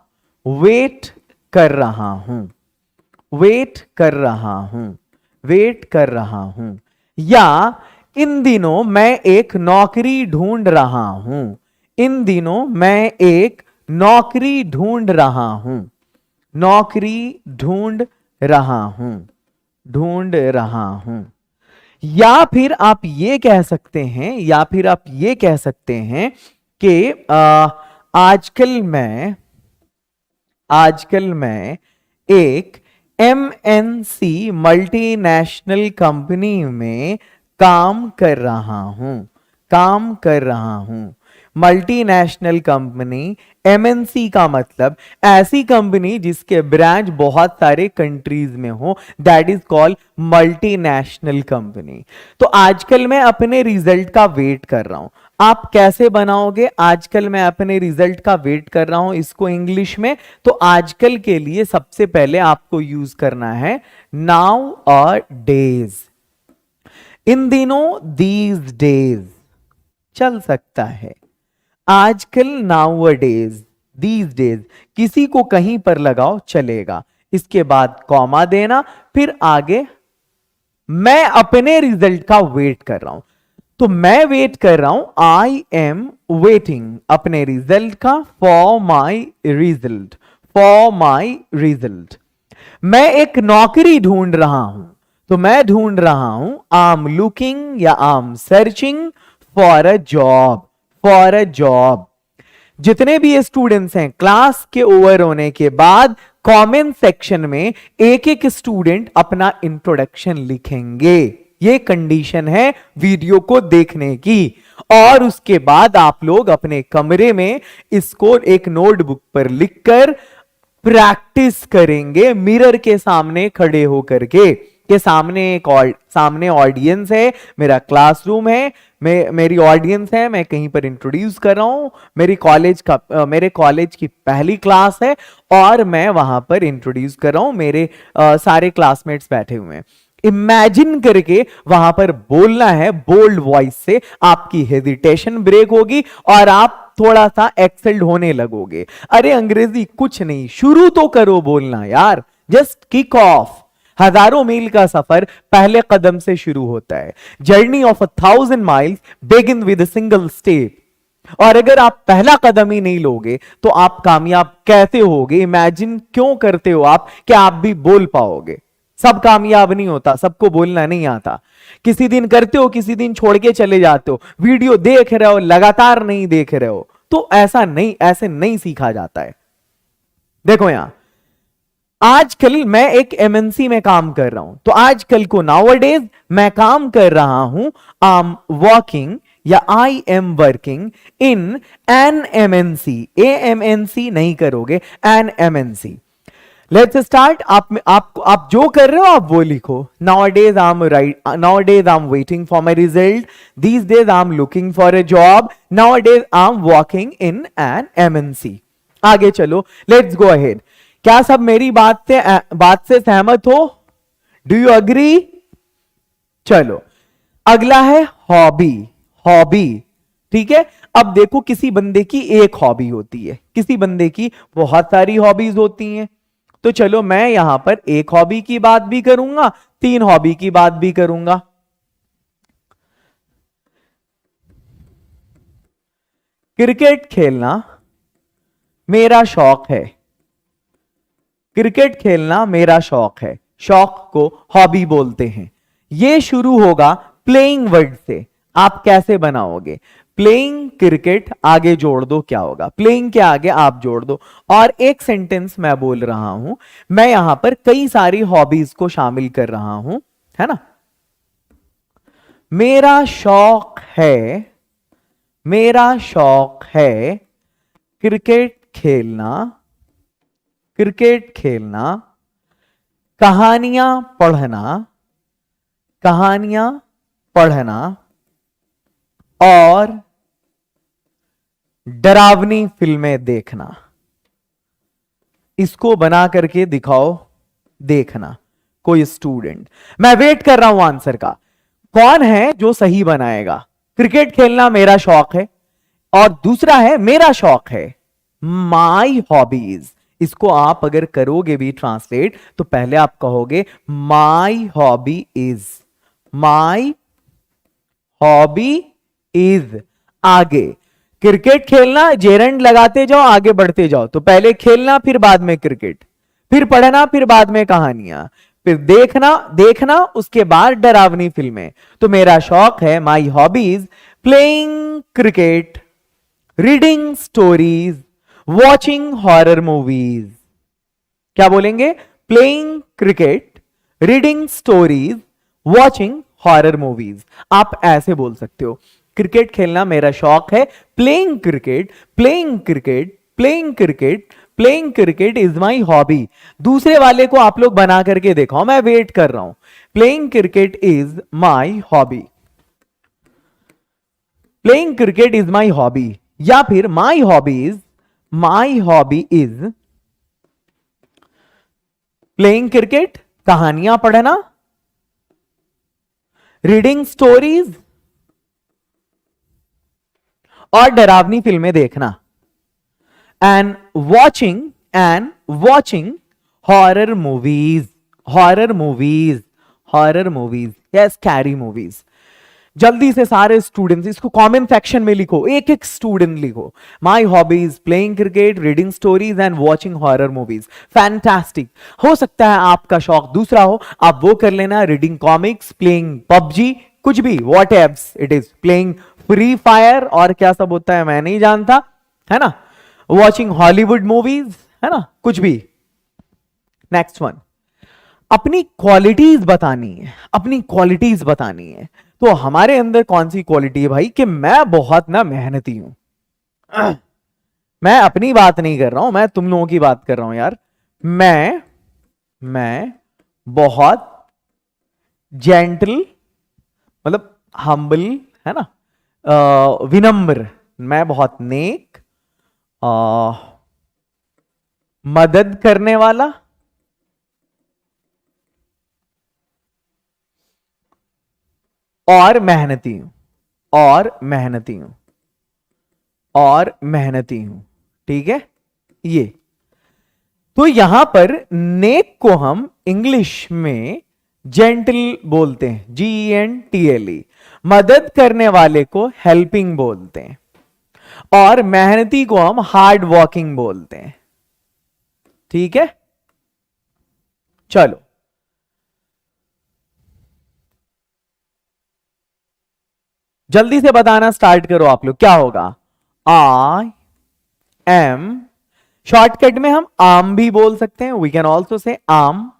वेट कर रहा हूं, वेट कर रहा हूं, या इन दिनों मैं एक नौकरी ढूंढ रहा हूं, इन दिनों मैं एक नौकरी ढूंढ रहा हूं, नौकरी ढूंढ रहा हूं। या फिर आप ये कह सकते हैं, कि आजकल मैं एक MNC मल्टीनेशनल कंपनी में काम कर रहा हूं। मल्टीनेशनल कंपनी, MNC का मतलब ऐसी कंपनी जिसके ब्रांच बहुत सारे कंट्रीज में हो, that is called multinational company. तो आजकल मैं अपने रिजल्ट का वेट कर रहा हूं। आप कैसे बनाओगे आजकल मैं अपने रिजल्ट का वेट कर रहा हूं इसको इंग्लिश में? तो आजकल के लिए सबसे पहले आपको यूज करना है नाउ और डेज। इन दिनों, दीज डेज चल सकता है। आजकल, नाउअडेज, दीज डेज, किसी को कहीं पर लगाओ चलेगा। इसके बाद कॉमा देना, फिर आगे मैं अपने रिजल्ट का वेट कर रहा हूं। तो मैं वेट कर रहा हूं, आई एम वेटिंग अपने रिजल्ट का, फॉर माई रिजल्ट। मैं एक नौकरी ढूंढ रहा हूं, तो मैं ढूंढ रहा हूं, आई एम लुकिंग या I am searching for a job. जितने भी स्टूडेंट्स हैं, क्लास के ओवर होने के बाद कमेंट सेक्शन में एक एक स्टूडेंट अपना इंट्रोडक्शन लिखेंगे। ये कंडीशन है वीडियो को देखने की। और उसके बाद आप लोग अपने कमरे में इसको एक नोटबुक पर लिखकर प्रैक्टिस करेंगे, मिरर के सामने खड़े होकर के सामने ऑडियंस है, मेरा क्लासरूम है, मेरी ऑडियंस है, मैं कहीं पर इंट्रोड्यूस कर रहा हूं, मेरे कॉलेज की पहली क्लास है और मैं वहां पर इंट्रोड्यूस कर रहा हूं, मेरे सारे क्लासमेट्स बैठे हुए हैं। इमेजिन करके वहां पर बोलना है बोल्ड वॉइस से, आपकी हेजिटेशन ब्रेक होगी और आप थोड़ा सा एक्सेल्ड होने लगोगे। अरे अंग्रेजी कुछ नहीं, शुरू तो करो बोलना यार, जस्ट किक ऑफ। हजारों मील का सफर पहले कदम से शुरू होता है। Journey of 1000 miles begin with a single step. और अगर आप पहला कदम ही नहीं लोगे तो आप कामयाब कैसे होगे? इमेजिन क्यों करते हो आप कि आप भी बोल पाओगे? सब कामयाब नहीं होता, सबको बोलना नहीं आता। किसी दिन करते हो, किसी दिन छोड़ के चले जाते हो। वीडियो देख रहे हो, लगातार नहीं देख रहे हो, तो ऐसे नहीं सीखा जाता है। देखो यहां, आजकल मैं एक एमएनसी में काम कर रहा हूं, तो आजकल को नाउअडेज मैं काम कर रहा हूं, आई एम वर्किंग या I am working in an MNC. A MNC नहीं करोगे, एन एमएनसी। Let's start. आप जो कर रहे हो आप वो लिखो। Nowadays I am waiting for my result, these days I am looking for a job, nowadays I am working in an MNC. आगे चलो, लेट्स गो अहेड। क्या सब मेरी बात से सहमत हो? Do you agree? चलो, अगला है हॉबी। हॉबी, ठीक है। अब देखो, किसी बंदे की एक हॉबी होती है, किसी बंदे की बहुत सारी हॉबीज होती हैं। तो चलो, मैं यहां पर एक हॉबी की बात भी करूंगा, 3 हॉबी की बात भी करूंगा। क्रिकेट खेलना मेरा शौक है। क्रिकेट खेलना मेरा शौक है। शौक को हॉबी बोलते हैं। यह शुरू होगा प्लेइंग वर्ड से। आप कैसे बनाओगे? प्लेइंग क्रिकेट, आगे जोड़ दो, क्या होगा? प्लेइंग के आगे आप जोड़ दो। और एक सेंटेंस मैं बोल रहा हूं, मैं यहां पर कई सारी हॉबीज को शामिल कर रहा हूं, है ना। मेरा शौक है क्रिकेट खेलना, कहानियां पढ़ना और डरावनी फिल्में देखना। इसको बना करके दिखाओ, देखना कोई स्टूडेंट। मैं वेट कर रहा हूं आंसर का। कौन है जो सही बनाएगा? क्रिकेट खेलना मेरा शौक है, और दूसरा है मेरा शौक है, माई हॉबीज। इसको आप अगर करोगे भी ट्रांसलेट, तो पहले आप कहोगे माई हॉबी इज। आगे क्रिकेट खेलना, जेरंड लगाते जाओ, आगे बढ़ते जाओ। तो पहले खेलना, फिर बाद में क्रिकेट, फिर पढ़ना, फिर बाद में कहानियां, फिर देखना, उसके बाद डरावनी फिल्में। तो मेरा शौक है, my hobbies, playing cricket, reading stories, watching horror movies. क्या बोलेंगे? Playing cricket, reading stories, watching horror movies. आप ऐसे बोल सकते हो, क्रिकेट खेलना मेरा शौक है, playing cricket is my hobby. दूसरे वाले को आप लोग बना करके देखो, मैं वेट कर रहा हूं। Playing cricket is my hobby, playing cricket is my hobby, या फिर my hobby is playing cricket, कहानियां पढ़ना, रीडिंग स्टोरीज और डरावनी फिल्में देखना, एंड वॉचिंग हॉरर मूवीज या स्कैरी मूवीज। जल्दी से सारे स्टूडेंट्स इसको कमेंट सेक्शन में लिखो, एक एक स्टूडेंट लिखो। My hobbies playing cricket, reading stories and watching horror movies. Fantastic. हो सकता है आपका शौक दूसरा हो, आप वो कर लेना, रीडिंग कॉमिक्स, प्लेइंग पबजी, कुछ भी, what Aves it is, playing free fire, और क्या सब होता है मैं नहीं जानता, है ना, वॉचिंग हॉलीवुड मूवीज, है ना, कुछ भी। नेक्स्ट वन, अपनी क्वालिटीज बतानी है। तो हमारे अंदर कौन सी क्वालिटी है भाई? कि मैं बहुत ना मेहनती हूं। मैं अपनी बात नहीं कर रहा हूं, मैं तुम लोगों की बात कर रहा हूं यार। मैं बहुत जेंटल, मतलब हम्बल, है ना, विनम्र, मैं बहुत नेक, मदद करने वाला, और मेहनती हूं, और मेहनती हूं, और मेहनती हूं। ठीक है, ये तो यहां पर नेक को हम इंग्लिश में जेंटल बोलते हैं, GENTLE। मदद करने वाले को हेल्पिंग बोलते हैं, और मेहनती को हम हार्ड वर्किंग बोलते हैं। ठीक है, चलो जल्दी से बताना स्टार्ट करो आप लोग, क्या होगा? आई एम, शॉर्टकट में हम आम भी बोल सकते हैं, वी कैन ऑल्सो से आम।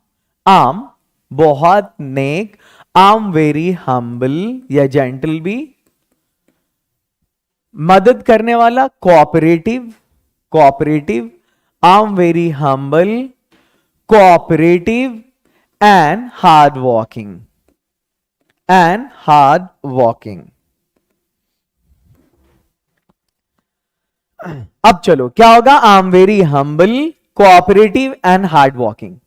आम बहुत नेक, आम वेरी हम्बल या जेंटल भी। मदद करने वाला कोऑपरेटिव, कोऑपरेटिव, आम very humble, cooperative and hard working, and hard working. अब चलो क्या होगा? I am very humble, cooperative and hard working.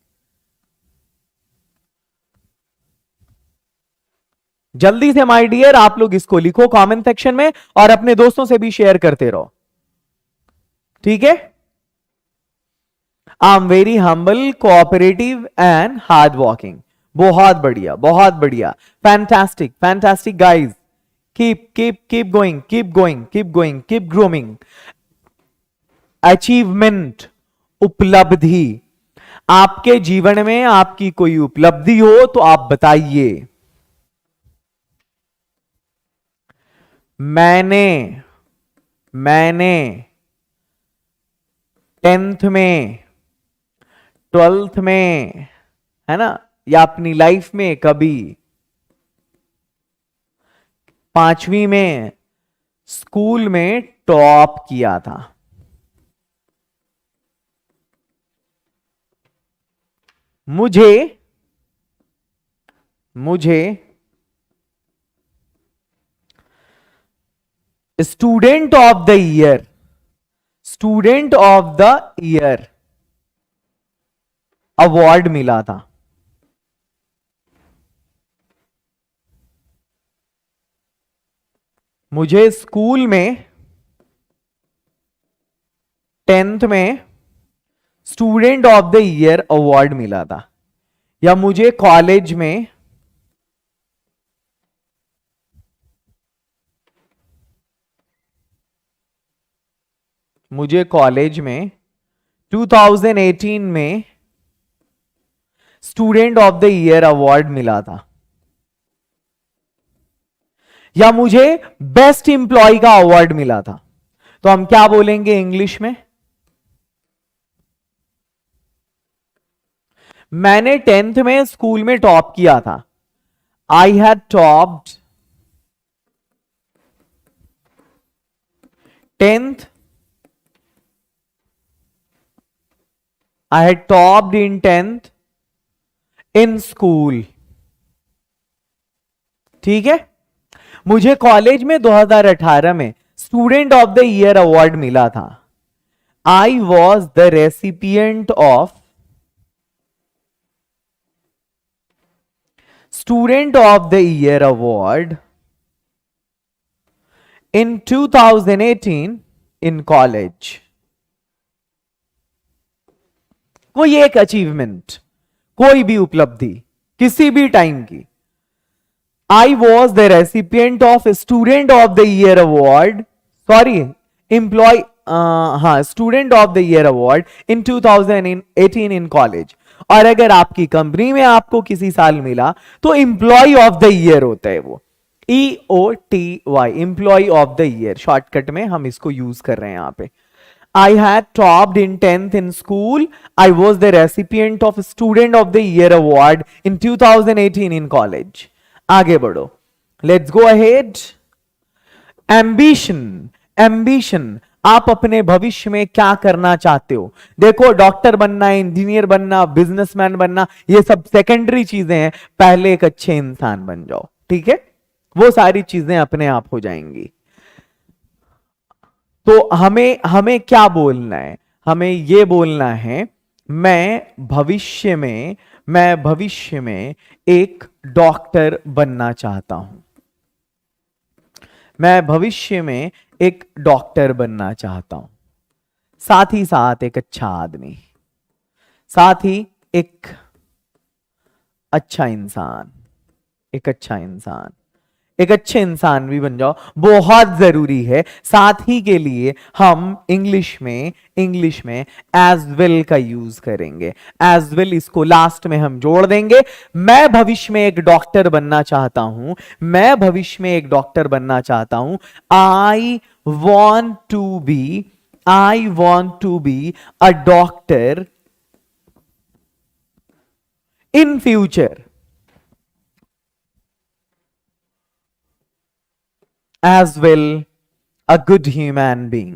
जल्दी से माय डियर आप लोग इसको लिखो कमेंट सेक्शन में, और अपने दोस्तों से भी शेयर करते रहो। ठीक है, I am very humble, cooperative and hard working. बहुत बढ़िया, बहुत बढ़िया, fantastic, fantastic guys. Keep going, keep going, keep going, keep grooming. Achievement, उपलब्धि। आपके जीवन में आपकी कोई उपलब्धि हो तो आप बताइए। मैंने 10th में, 12th में, है ना, या अपनी लाइफ में कभी 5वीं में स्कूल में टॉप किया था। मुझे student of the year, student of the year award मिला था। मुझे स्कूल में 10th में student of the year award मिला था, या मुझे कॉलेज में मुझे कॉलेज में 2018 में student of the year award मिला था, या मुझे बेस्ट इंप्लॉय का अवार्ड मिला था। तो हम क्या बोलेंगे इंग्लिश में? मैंने 10th में स्कूल में टॉप किया था, I had topped 10th, I had topped in 10th in school. ठीक है, मुझे कॉलेज में 2018 में student of the year award मिला था। I was the recipient of student of the year award in 2018 in college. कोई एक अचीवमेंट, कोई भी उपलब्धि किसी भी टाइम की। I was the recipient of Student of the Year Award, Student of the Year Award in 2018 in college। और अगर आपकी कंपनी में आपको किसी साल मिला तो एम्प्लॉय ऑफ द ईयर होता है वो, EOTY, employ of the year, shortcut में हम इसको यूज कर रहे हैं यहां पे। I had topped in 10th in school. I was the recipient of Student of the Year Award in 2018 in college। आगे बढ़ो, let's go ahead. Ambition, ambition, आप अपने भविष्य में क्या करना चाहते हो? देखो, डॉक्टर बनना, इंजीनियर बनना, बिजनेसमैन बनना, ये सब सेकेंडरी चीजें हैं। पहले एक अच्छे इंसान बन जाओ, ठीक है? वो सारी चीजें अपने आप हो जाएंगी। तो हमें क्या बोलना है? हमें ये बोलना है, मैं भविष्य में एक डॉक्टर बनना चाहता हूं। मैं भविष्य में एक डॉक्टर बनना चाहता हूं, साथ ही साथ एक अच्छा आदमी, साथ ही एक अच्छा इंसान, एक अच्छा इंसान, एक अच्छे इंसान भी बन जाओ, बहुत जरूरी है। साथ ही के लिए हम इंग्लिश में एज वेल का यूज करेंगे। एज वेल इसको लास्ट में हम जोड़ देंगे। मैं भविष्य में एक डॉक्टर बनना चाहता हूं, मैं भविष्य में एक डॉक्टर बनना चाहता हूं। I want to be a doctor in future, as well a good human being.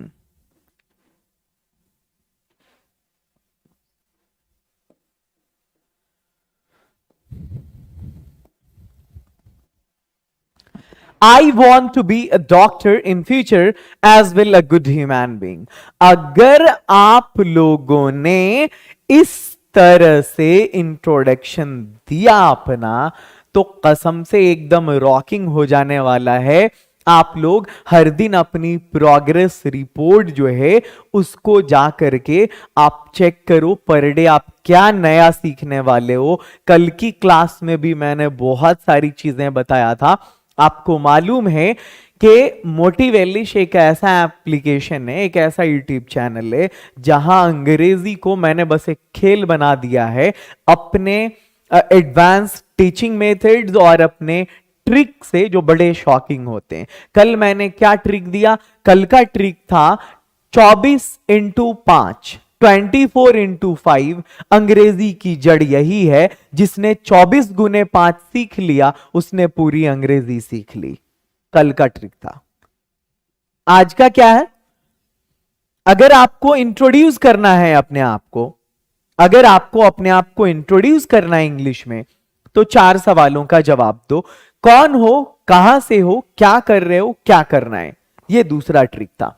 I want to be a doctor in future as well a good human being. अगर आप लोगों ने इस तरह से इंट्रोडक्शन दिया अपना, तो कसम से एकदम रॉकिंग हो जाने वाला है। आप लोग हर दिन अपनी प्रोग्रेस रिपोर्ट जो है उसको जा करके आप चेक करो, पर डे आप क्या नया सीखने वाले हो। कल की क्लास में भी मैंने बहुत सारी चीजें बताया था। आपको मालूम है कि मोटिवेलिश एक ऐसा एप्लीकेशन है, एक ऐसा यूट्यूब चैनल है जहां अंग्रेजी को मैंने बस एक खेल बना दिया है अपने एडवांस टीचिंग मेथड्स और अपने ट्रिक से जो बड़े शॉकिंग होते हैं। कल मैंने क्या ट्रिक दिया? कल का ट्रिक था 24x5, 24x5। अंग्रेजी की जड़ यही है, जिसने 24 गुने 5 सीख लिया उसने पूरी अंग्रेजी सीख ली। कल का ट्रिक था। आज का क्या है? अगर आपको इंट्रोड्यूस करना है अपने आप को, अगर आपको अपने आप को इंट्रोड्यूस करना है इंग्लिश में, तो 4 सवालों का जवाब दो। कौन हो, कहां से हो, क्या कर रहे हो, क्या करना है। यह दूसरा ट्रिक था।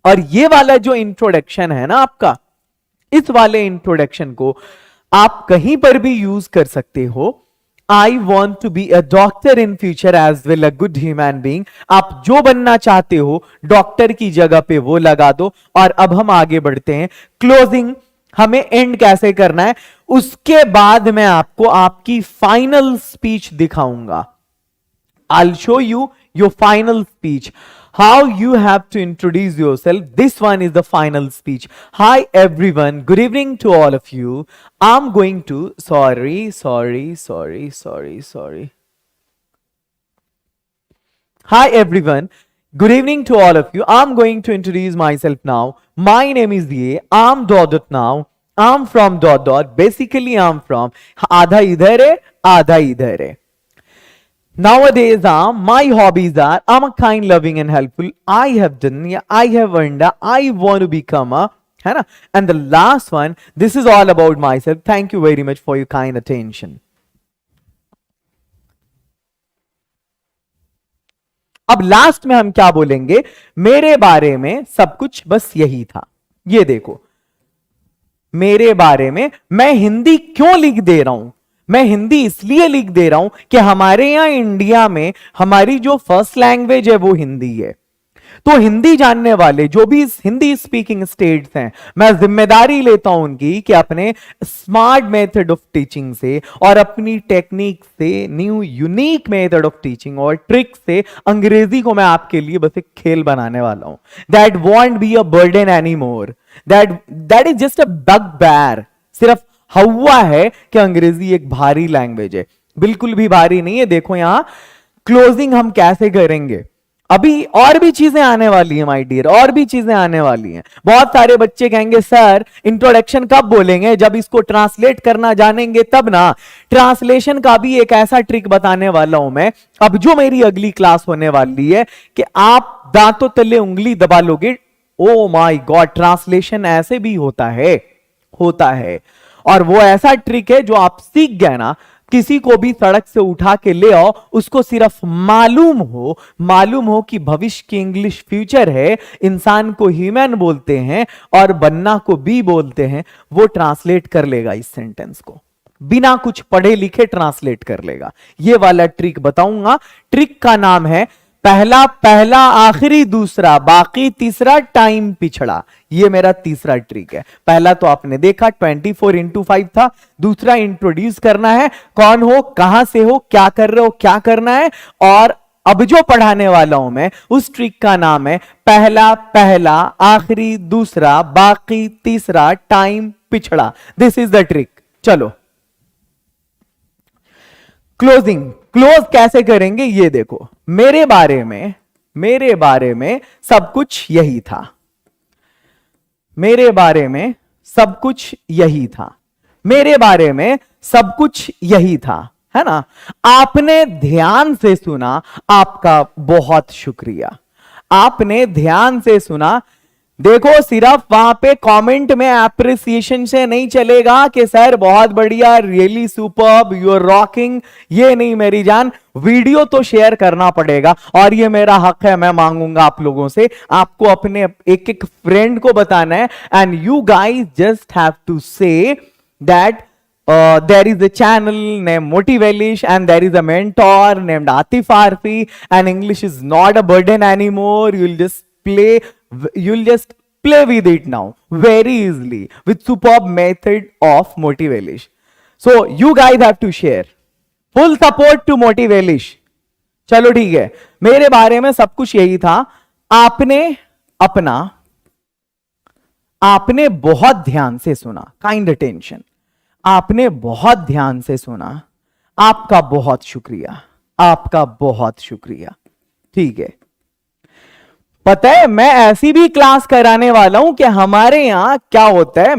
और ये वाला जो इंट्रोडक्शन है ना आपका, इस वाले इंट्रोडक्शन को आप कहीं पर भी यूज कर सकते हो। I want to be a doctor in future as well a good human being. आप जो बनना चाहते हो डॉक्टर की जगह पे वो लगा दो। और अब हम आगे बढ़ते हैं। क्लोजिंग, हमें एंड कैसे करना है, उसके बाद मैं आपको आपकी फाइनल स्पीच दिखाऊंगा। I'll show you your final speech, how you have to introduce yourself. This one is the final speech. Hi everyone, good evening to all of you. I'm going to sorry. Hi everyone, good evening to all of you. I'm going to introduce myself now. My name is Ye. I'm dot now. I'm from dot. Basically I'm from आधा इधर है, आधा इधर है. Nowadays, my hobbies are, I'm a kind, loving and helpful. I have done, I have earned, I want to become a, है ना? And the last one, this is all about myself. Thank you very much for your kind attention. अब last में हम क्या बोलेंगे? मेरे बारे में सब कुछ बस यही था। ये देखो, मेरे बारे में मैं हिंदी क्यों लिख दे रहा हूं? मैं हिंदी इसलिए लिख दे रहा हूं कि हमारे यहां इंडिया में हमारी जो फर्स्ट लैंग्वेज है वो हिंदी है। तो हिंदी जानने वाले जो भी हिंदी स्पीकिंग स्टेट्स हैं, मैं जिम्मेदारी लेता हूं उनकी कि अपने स्मार्ट मेथड ऑफ टीचिंग से और अपनी टेक्निक से, new unique method of teaching और ट्रिक से अंग्रेजी को मैं आपके लिए बस एक खेल बनाने वाला हूं। That won't be a burden any more, that is just a bugbear. सिर्फ हुआ है कि अंग्रेजी एक भारी लैंग्वेज है, बिल्कुल भी भारी नहीं है। देखो यहां क्लोजिंग हम कैसे करेंगे। अभी और भी चीजें आने वाली हैं माय डियर, और भी चीजें आने वाली हैं। बहुत सारे बच्चे कहेंगे सर इंट्रोडक्शन कब बोलेंगे, जब इसको ट्रांसलेट करना जानेंगे तब ना। ट्रांसलेशन का भी एक ऐसा ट्रिक बताने वाला हूं मैं, अब जो मेरी अगली क्लास होने वाली है, कि आप दांतों तले उंगली दबा लोगे। ओ माय गॉड, ट्रांसलेशन ऐसे भी होता है। और वो ऐसा ट्रिक है जो आप सीख गए ना, किसी को भी सड़क से उठा के ले आओ, उसको सिर्फ मालूम हो कि भविष्य की इंग्लिश फ्यूचर है, इंसान को ह्यूमन बोलते हैं और बनना को बी बोलते हैं, वो ट्रांसलेट कर लेगा इस सेंटेंस को, बिना कुछ पढ़े लिखे ट्रांसलेट कर लेगा। ये वाला ट्रिक बताऊंगा। ट्रिक का नाम है पहला पहला, आखिरी दूसरा, बाकी तीसरा, टाइम पिछड़ा। ये मेरा तीसरा ट्रिक है। पहला तो आपने देखा 24x5 था। दूसरा इंट्रोड्यूस करना है, कौन हो, कहां से हो, क्या कर रहे हो, क्या करना है। और अब जो पढ़ाने वाला हूं मैं, उस ट्रिक का नाम है पहला पहला, आखिरी दूसरा, बाकी तीसरा, टाइम पिछड़ा। This is the trick. चलो क्लोजिंग। क्लोज कैसे करेंगे ये देखो। मेरे बारे में सब कुछ यही था। मेरे बारे में सब कुछ यही था। मेरे बारे में सब कुछ यही था, है ना। आपने ध्यान से सुना, आपका बहुत शुक्रिया। आपने ध्यान से सुना। देखो सिर्फ वहां पे कमेंट में एप्रिसिएशन से नहीं चलेगा कि सर बहुत बढ़िया, really superb, you are rocking, ये नहीं मेरी जान। वीडियो तो शेयर करना पड़ेगा और ये मेरा हक है, मैं मांगूंगा आप लोगों से। आपको अपने एक एक फ्रेंड को बताना है and you guys just have to say that there is a channel named Motivelish and there is a mentor named Atif Arfi and English is not a burden anymore. You'll just play with it now very easily with superb method of Motivelish. So you guys have to share. Full support to Motivelish. चलो ठीक है। मेरे बारे में सब कुछ यही था। आपने बहुत ध्यान से सुना, काइंड अटेंशन। आपने बहुत ध्यान से सुना, आपका बहुत शुक्रिया, आपका बहुत शुक्रिया। ठीक है। पता है मैं ऐसी भी क्लास कराने वाला हूं कि हमारे यहां क्या होता है,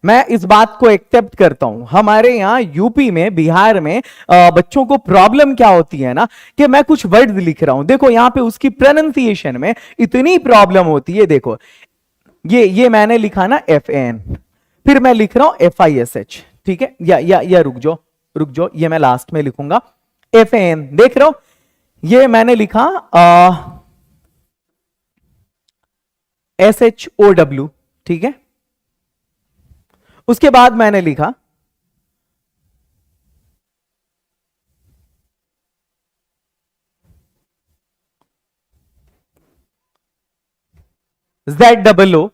मैं इस बात को एक्सेप्ट करता हूं। हमारे यहां यूपी में, बिहार में बच्चों को प्रॉब्लम क्या होती है ना, कि मैं कुछ वर्ड्स लिख रहा हूं, देखो यहां पे उसकी प्रोनाउंसिएशन में इतनी प्रॉब्लम होती है। देखो ये मैंने लिखा ना FAN, फिर मैं लिख रहा हूं FISH। ठीक है, या रुक जाओ, ये मैं लास्ट में लिखूंगा। FAN देख रहे हो, ये मैंने लिखा SHOW। ठीक है, उसके बाद मैंने लिखा ZOO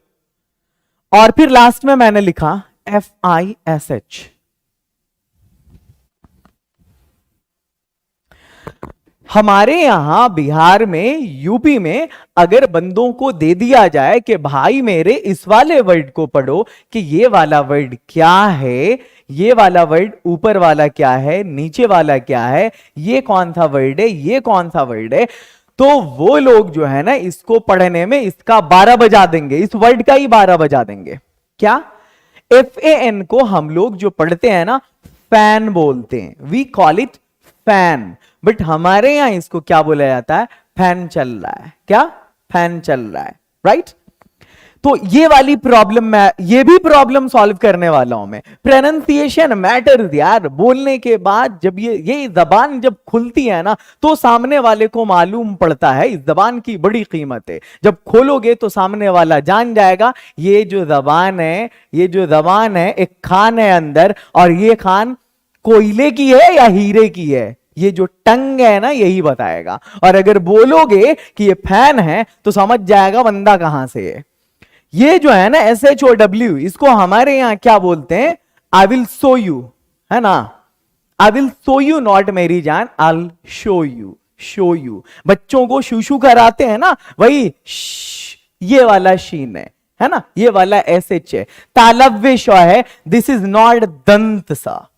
और फिर लास्ट में मैंने लिखा FISH। हमारे यहां बिहार में, यूपी में अगर बंदों को दे दिया जाए कि भाई मेरे इस वाले वर्ड को पढ़ो कि ये वाला वर्ड क्या है, ये वाला वर्ड ऊपर वाला क्या है, नीचे वाला क्या है, ये कौन सा वर्ड है, ये कौन सा वर्ड है, तो वो लोग जो है ना इसको पढ़ने में इसका 12 बजा देंगे, इस वर्ड का ही 12 बजा देंगे। क्या FAN को हम लोग जो पढ़ते हैं ना फैन बोलते हैं, we call it fan, but हमारे यहां इसको क्या बोला जाता है, फैन चल रहा है। क्या, फैन चल रहा है, राइट। तो ये वाली प्रॉब्लम मैं, ये भी प्रॉब्लम सॉल्व करने वाला हूं मैं। प्रोनाउंसिएशन मैटर्स यार। बोलने के बाद जब ये जबान जब खुलती है ना, तो सामने वाले को मालूम पड़ता है इस जबान की बड़ी कीमत है। जब खोलोगे तो सामने वाला जान जाएगा ये जो जबान है एक खान है अंदर, और ये खान कोयले की है या हीरे की है, ये जो टंग है ना यही बताएगा। और अगर बोलोगे कि ये फैन है तो समझ जाएगा बंदा कहां से है। ये जो है ना SHOW, इसको हमारे यहां क्या बोलते हैं, आई विल शो यू, है ना। I will show you not मेरी जान, आई विल शो यू। बच्चों को शूशू कराते हैं ना, वही ये वाला शीन है ना, ये वाला SH है। तालव्य श है, दिस इज नॉट दंत सा।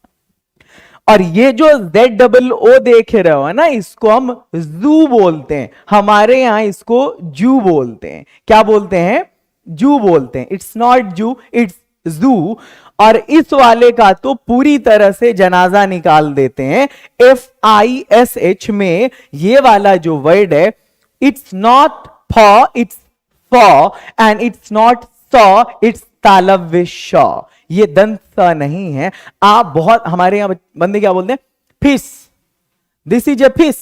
और ये जो ZOO देख रहे हो ना, इसको हम जू बोलते हैं। हमारे यहां इसको जू बोलते हैं। क्या बोलते हैं, जू बोलते हैं। इट्स नॉट जू, इट्स जू। और इस वाले का तो पूरी तरह से जनाजा निकाल देते हैं। FISH में ये वाला जो वर्ड है, इट्स नॉट फ, इट्स फ, एंड इट्स नॉट स, इट्स तालव्य श। ये दंत स नहीं है। आप बहुत, हमारे यहां बंदे क्या बोलते हैं, fish, this is a fish.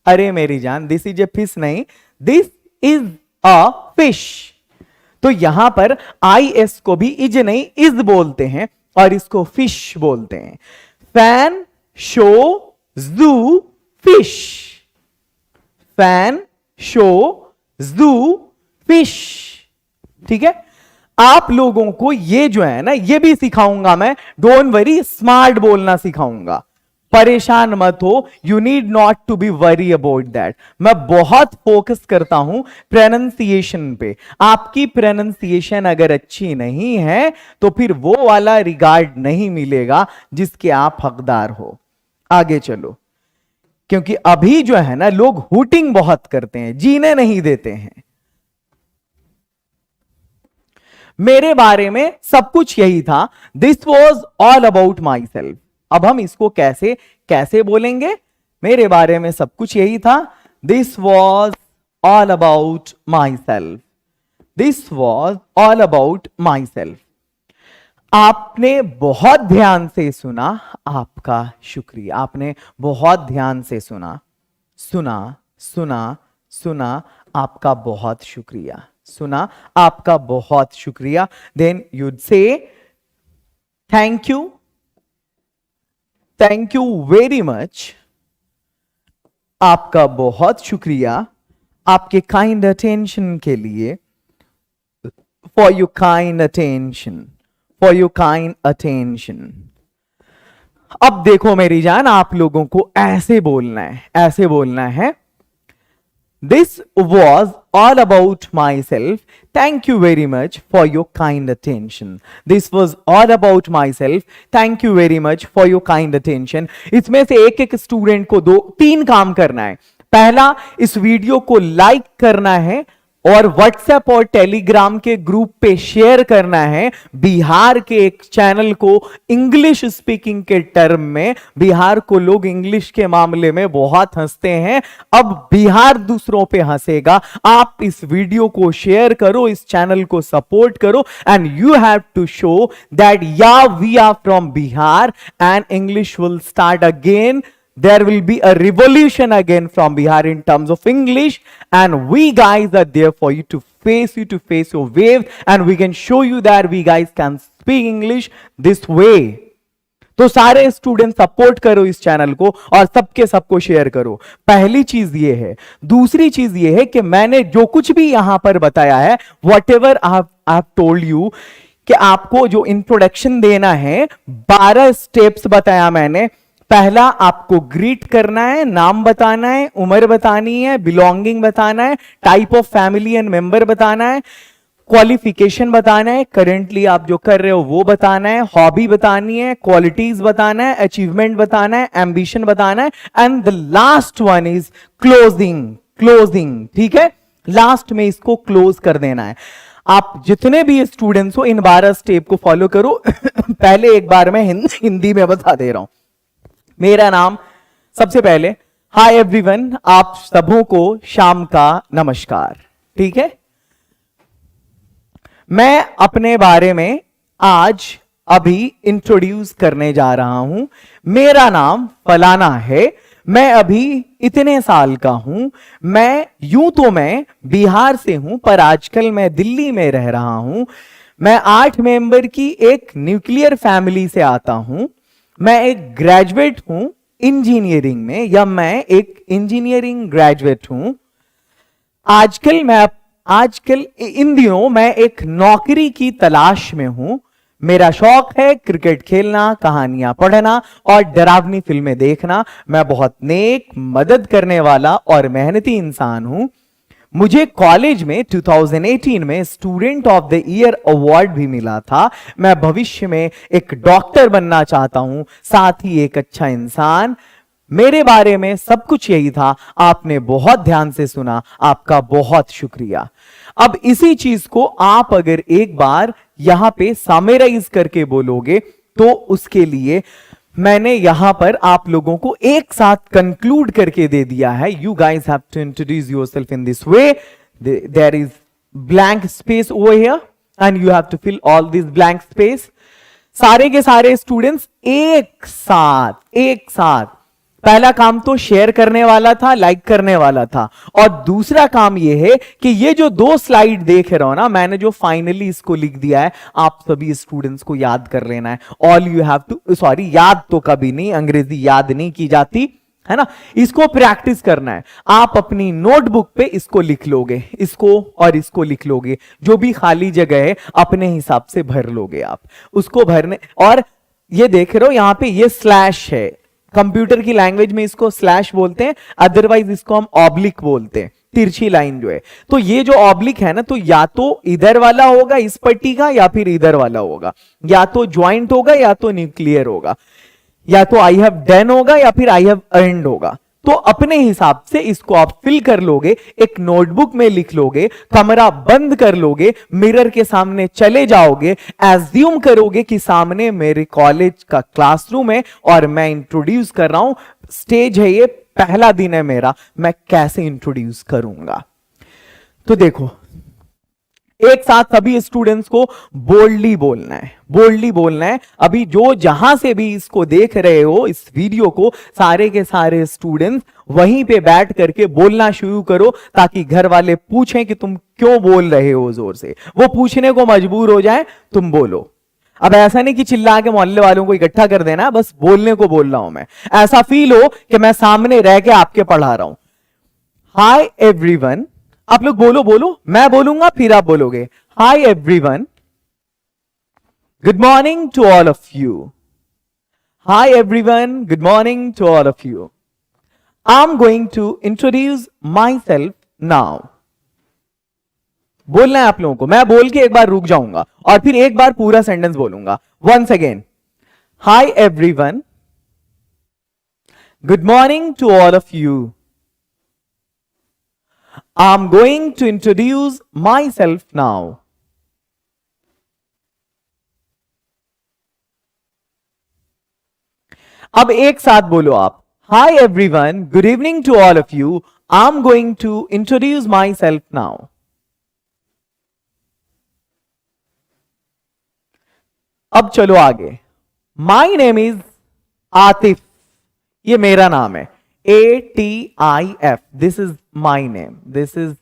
अरे मेरी जान, दिस इज ए फिश नहीं, दिस इज अ फिश। तो यहां पर IS को भी इज नहीं इज बोलते हैं और इसको फिश बोलते हैं। फैन, शो, जू, फिश। फैन, शो, जू, फिश। ठीक है, आप लोगों को ये जो है ना, ये भी सिखाऊंगा मैं। डोंट वरी, स्मार्ट बोलना सिखाऊंगा, परेशान मत हो। You need not to be worry about that. मैं बहुत फोकस करता हूं प्रोनाउंसिएशन पे। आपकी प्रोनाउंसिएशन अगर अच्छी नहीं है तो फिर वो वाला रिगार्ड नहीं मिलेगा जिसके आप हकदार हो। आगे चलो, क्योंकि अभी जो है ना, लोग हुटिंग बहुत करते हैं, जीने नहीं देते हैं। मेरे बारे में सब कुछ यही था। This was all about my self. अब हम इसको कैसे कैसे बोलेंगे? मेरे बारे में सब कुछ यही था। This was all about my self. This was all about my self. आपने बहुत ध्यान से सुना, आपका शुक्रिया। आपने बहुत ध्यान से सुना, सुना सुना सुना, आपका बहुत शुक्रिया। सुना, आपका बहुत शुक्रिया। देन यूड से thank you, thank you very much, आपका बहुत शुक्रिया आपके काइंड अटेंशन के लिए, for your kind attention, for your kind attention. अब देखो मेरी जान, आप लोगों को ऐसे बोलना है, ऐसे बोलना है। This was all about myself. Thank you very much for your kind attention. This was all about myself. Thank you very much for your kind attention. इसमें से एक एक स्टूडेंट को 2-3 काम करना है। पहला, इस वीडियो को लाइक करना है और व्हाट्सएप और टेलीग्राम के ग्रुप पे शेयर करना है। बिहार के एक चैनल को इंग्लिश स्पीकिंग के टर्म में, बिहार को लोग इंग्लिश के मामले में बहुत हंसते हैं, अब बिहार दूसरों पे हंसेगा। आप इस वीडियो को शेयर करो, इस चैनल को सपोर्ट करो, and you have to show that या we are from Bihar and English will start again. There will be a revolution again from Bihar in terms of English, and we guys are there for you to face your waves, and we can show you that we guys can speak English this way. तो सारे student support करो इस channel को और सबके सबको share करो। पहली चीज ये है। दूसरी चीज ये है कि मैंने जो कुछ भी यहां पर बताया है, whatever I have told you, कि आपको जो इंट्रोडक्शन देना है, 12 स्टेप्स बताया मैंने। पहला, आपको ग्रीट करना है, नाम बताना है, उम्र बतानी है, बिलोंगिंग बताना है, type of family and member बताना है, क्वालिफिकेशन बताना है, करेंटली आप जो कर रहे हो वो बताना है, हॉबी बतानी है, क्वालिटीज बताना है, अचीवमेंट बताना है, एम्बिशन बताना है, and the last one is closing. Closing, ठीक है, लास्ट में इसको क्लोज कर देना है। आप जितने भी स्टूडेंट्स हो, इन 12 स्टेप को फॉलो करो। पहले एक बार मैं हिंदी में बता दे रहा हूं। मेरा नाम, सबसे पहले हाय एवरीवन, आप सबों को शाम का नमस्कार। ठीक है, मैं अपने बारे में आज अभी इंट्रोड्यूस करने जा रहा हूं। मेरा नाम फलाना है, मैं अभी इतने साल का हूं। मैं बिहार से हूं, पर आजकल मैं दिल्ली में रह रहा हूं। मैं 8 मेंबर की एक न्यूक्लियर फैमिली से आता हूं। मैं एक ग्रेजुएट हूं इंजीनियरिंग में, या मैं एक इंजीनियरिंग ग्रेजुएट हूं। आजकल इन दिनों मैं एक नौकरी की तलाश में हूं। मेरा शौक है क्रिकेट खेलना, कहानियां पढ़ना और डरावनी फिल्में देखना। मैं बहुत नेक, मदद करने वाला और मेहनती इंसान हूं। मुझे कॉलेज में 2018 में student of the year award भी मिला था। मैं भविष्य में एक डॉक्टर बनना चाहता हूं, साथ ही एक अच्छा इंसान। मेरे बारे में सब कुछ यही था। आपने बहुत ध्यान से सुना, आपका बहुत शुक्रिया। अब इसी चीज को आप अगर एक बार यहां पे समराइज करके बोलोगे तो उसके लिए मैंने यहां पर आप लोगों को एक साथ कंक्लूड करके दे दिया है। You guys have to introduce yourself in this way. There is blank space over here and you have to fill all this blank space. सारे के सारे स्टूडेंट्स एक साथ पहला काम तो शेयर करने वाला था, लाइक करने वाला था, और दूसरा काम यह है कि ये जो 2 स्लाइड देख रहे हो ना, मैंने जो फाइनली इसको लिख दिया है, आप सभी स्टूडेंट्स को याद कर लेना है। All you have to, sorry, याद तो कभी नहीं, अंग्रेजी याद नहीं की जाती, है ना। इसको प्रैक्टिस करना है। आप अपनी नोटबुक पे इसको लिख लोगे, इसको और इसको लिख लोगे, जो भी खाली जगह है अपने हिसाब से भर लोगे आप उसको भरने। और ये देख रहे हो यहां पे ये स्लैश है, कंप्यूटर की लैंग्वेज में इसको स्लैश बोलते हैं, अदरवाइज इसको हम ऑब्लिक बोलते हैं, तिरछी लाइन जो है। तो ये जो ऑब्लिक है ना, तो या तो इधर वाला होगा इस पट्टी का, या फिर इधर वाला होगा, या तो ज्वाइंट होगा या तो न्यूक्लियर होगा, या तो आई हैव डन होगा या फिर आई हैव अर्नड होगा। तो अपने हिसाब से इसको आप फिल कर लोगे, एक नोटबुक में लिख लोगे, कमरा बंद कर लोगे, मिरर के सामने चले जाओगे, एज्यूम करोगे कि सामने मेरे कॉलेज का क्लासरूम है और मैं इंट्रोड्यूस कर रहा हूं, स्टेज है ये, पहला दिन है मेरा, मैं कैसे इंट्रोड्यूस करूंगा। तो देखो एक साथ सभी स्टूडेंट्स को बोल्डली बोलना है, बोल्डली बोलना है। अभी जो जहां से भी इसको देख रहे हो इस वीडियो को, सारे के सारे स्टूडेंट्स वहीं पे बैठ करके बोलना शुरू करो, ताकि घर वाले पूछें कि तुम क्यों बोल रहे हो जोर से, वो पूछने को मजबूर हो जाए, तुम बोलो। अब ऐसा नहीं कि चिल्ला के मोहल्ले वालों को इकट्ठा कर देना, बस बोलने को बोल रहा हूं मैं, ऐसा फील हो कि मैं सामने रह के आपके पढ़ा रहा हूं। हाय एवरीवन, आप लोग बोलो बोलो, मैं बोलूंगा फिर आप बोलोगे। Hi everyone, good morning to all of you. Hi everyone, good morning to all of you. I am going to introduce myself now. बोलना है आप लोगों को, मैं बोल के एक बार रुक जाऊंगा और फिर एक बार पूरा सेंटेंस बोलूंगा। Once again, hi everyone, good morning to all of you. I'm going to introduce myself now. अब एक साथ बोलो आप, Hi everyone, good evening to all of you. I'm going to introduce myself now. अब चलो आगे। My name is Atif, ये मेरा नाम है, ATIF. This is my name. This is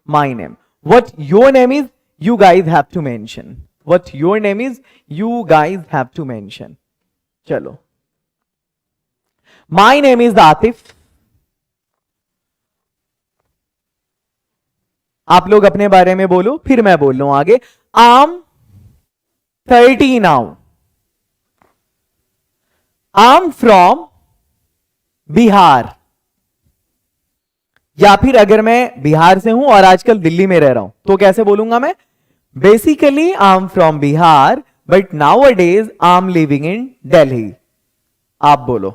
my name. What your name is, you guys have to mention. What your name is, you guys have to mention. चलो, my name is Atif. आप लोग अपने बारे में बोलो, फिर मैं बोल लूं आगे। I'm 30 now. I'm from Bihar. या फिर अगर मैं बिहार से हूं और आजकल दिल्ली में रह रहा हूं तो कैसे बोलूंगा मैं? Basically I am from Bihar but nowadays I am living in Delhi. आप बोलो।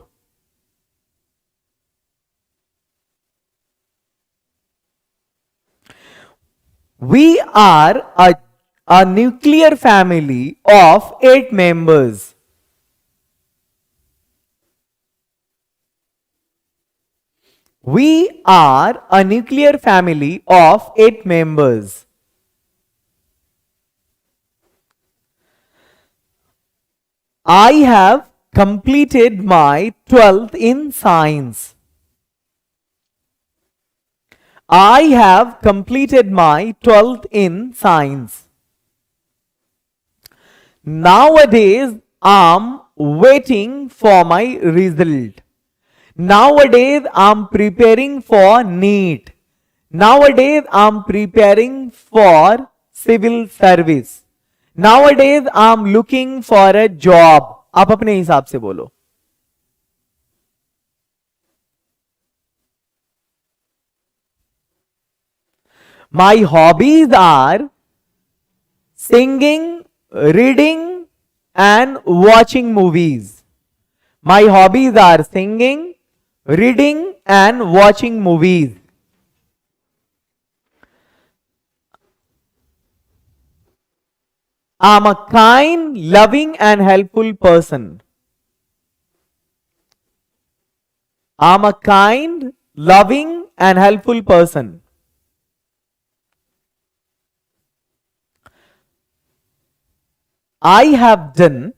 We are a nuclear family of 8 members. We are a nuclear family of 8 members. I have completed my 12th in science. I have completed my 12th in science. Nowadays, I'm waiting for my result. Nowadays, I'm preparing for NEET. Nowadays, I'm preparing for civil service. Nowadays, I'm looking for a job. आप अपने हिसाब से बोलो। My hobbies are singing, reading, and watching movies. My hobbies are singing, reading, and watching movies. I'm a kind, loving, and helpful person. I'm a kind, loving, and helpful person. I have done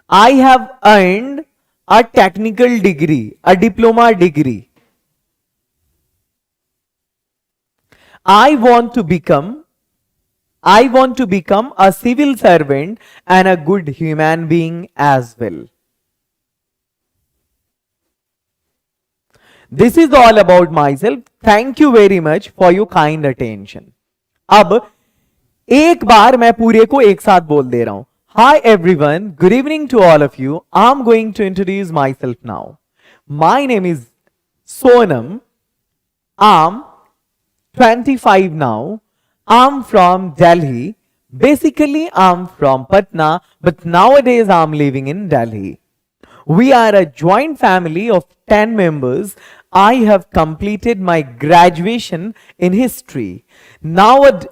I have earned a technical degree, a diploma degree. I want to become I want to become a civil servant and a good human being as well. This is all about myself. Thank you very much for your kind attention. अब एक बार मैं पूरे को एक साथ बोल दे रहा हूं. Hi everyone, good evening to all of you. I'm going to introduce myself now. My name is Sonam. I'm 25 now. I'm from Delhi. Basically, I'm from Patna, but nowadays I'm living in Delhi. We are a joint family of 10 members. I have completed my graduation in history. Nowadays,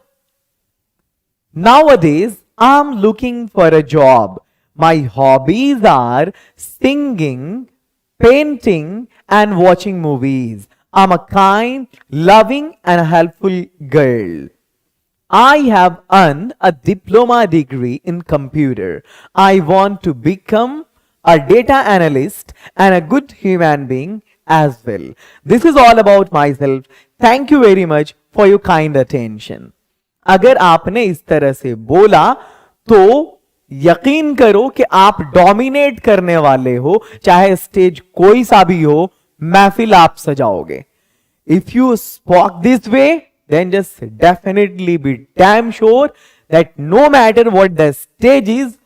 I'm looking for a job. My hobbies are singing, painting, and watching movies. I'm a kind, loving, and helpful girl. I have earned a diploma degree in computer. I want to become a data analyst and a good human being as well. This is all about myself. Thank you very much for your kind attention. अगर आपने इस तरह से बोला तो यकीन करो कि आप डोमिनेट करने वाले हो, चाहे स्टेज कोई सा भी हो, महफिल आप सजाओगे. If you spoke this way, then just definitely be damn sure that no matter what the stage is,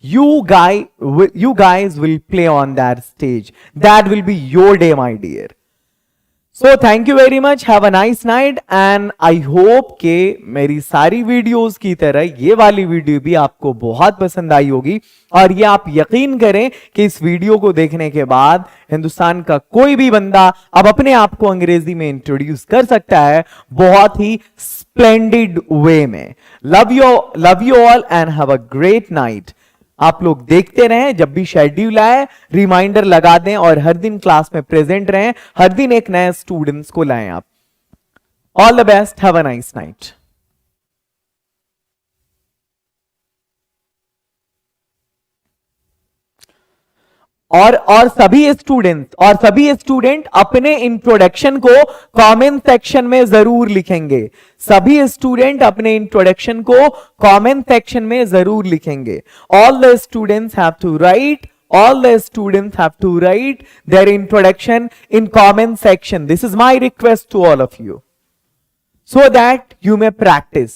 you guys will play on that stage. That will be your day, my dear. So thank you very much. Have a nice night and I hope कि मेरी सारी videos की तरह ये वाली video भी आपको बहुत पसंद आई होगी. और ये आप यकीन करें कि इस वीडियो को देखने के बाद हिंदुस्तान का कोई भी बंदा अब अपने आप को अंग्रेजी में इंट्रोड्यूस कर सकता है बहुत ही स्प्लेंडिड वे में. Love you all and have a great night. आप लोग देखते रहें, जब भी शेड्यूल आए रिमाइंडर लगा दें और हर दिन क्लास में प्रेजेंट रहें. हर दिन एक नए स्टूडेंट्स को लाएं आप. All the best. Have a nice night. और सभी स्टूडेंट अपने इंट्रोडक्शन को कमेंट सेक्शन में जरूर लिखेंगे. सभी स्टूडेंट अपने इंट्रोडक्शन को कमेंट सेक्शन में जरूर लिखेंगे. All the students have to write their introduction in comment section. This is my request to all of you so that you may practice.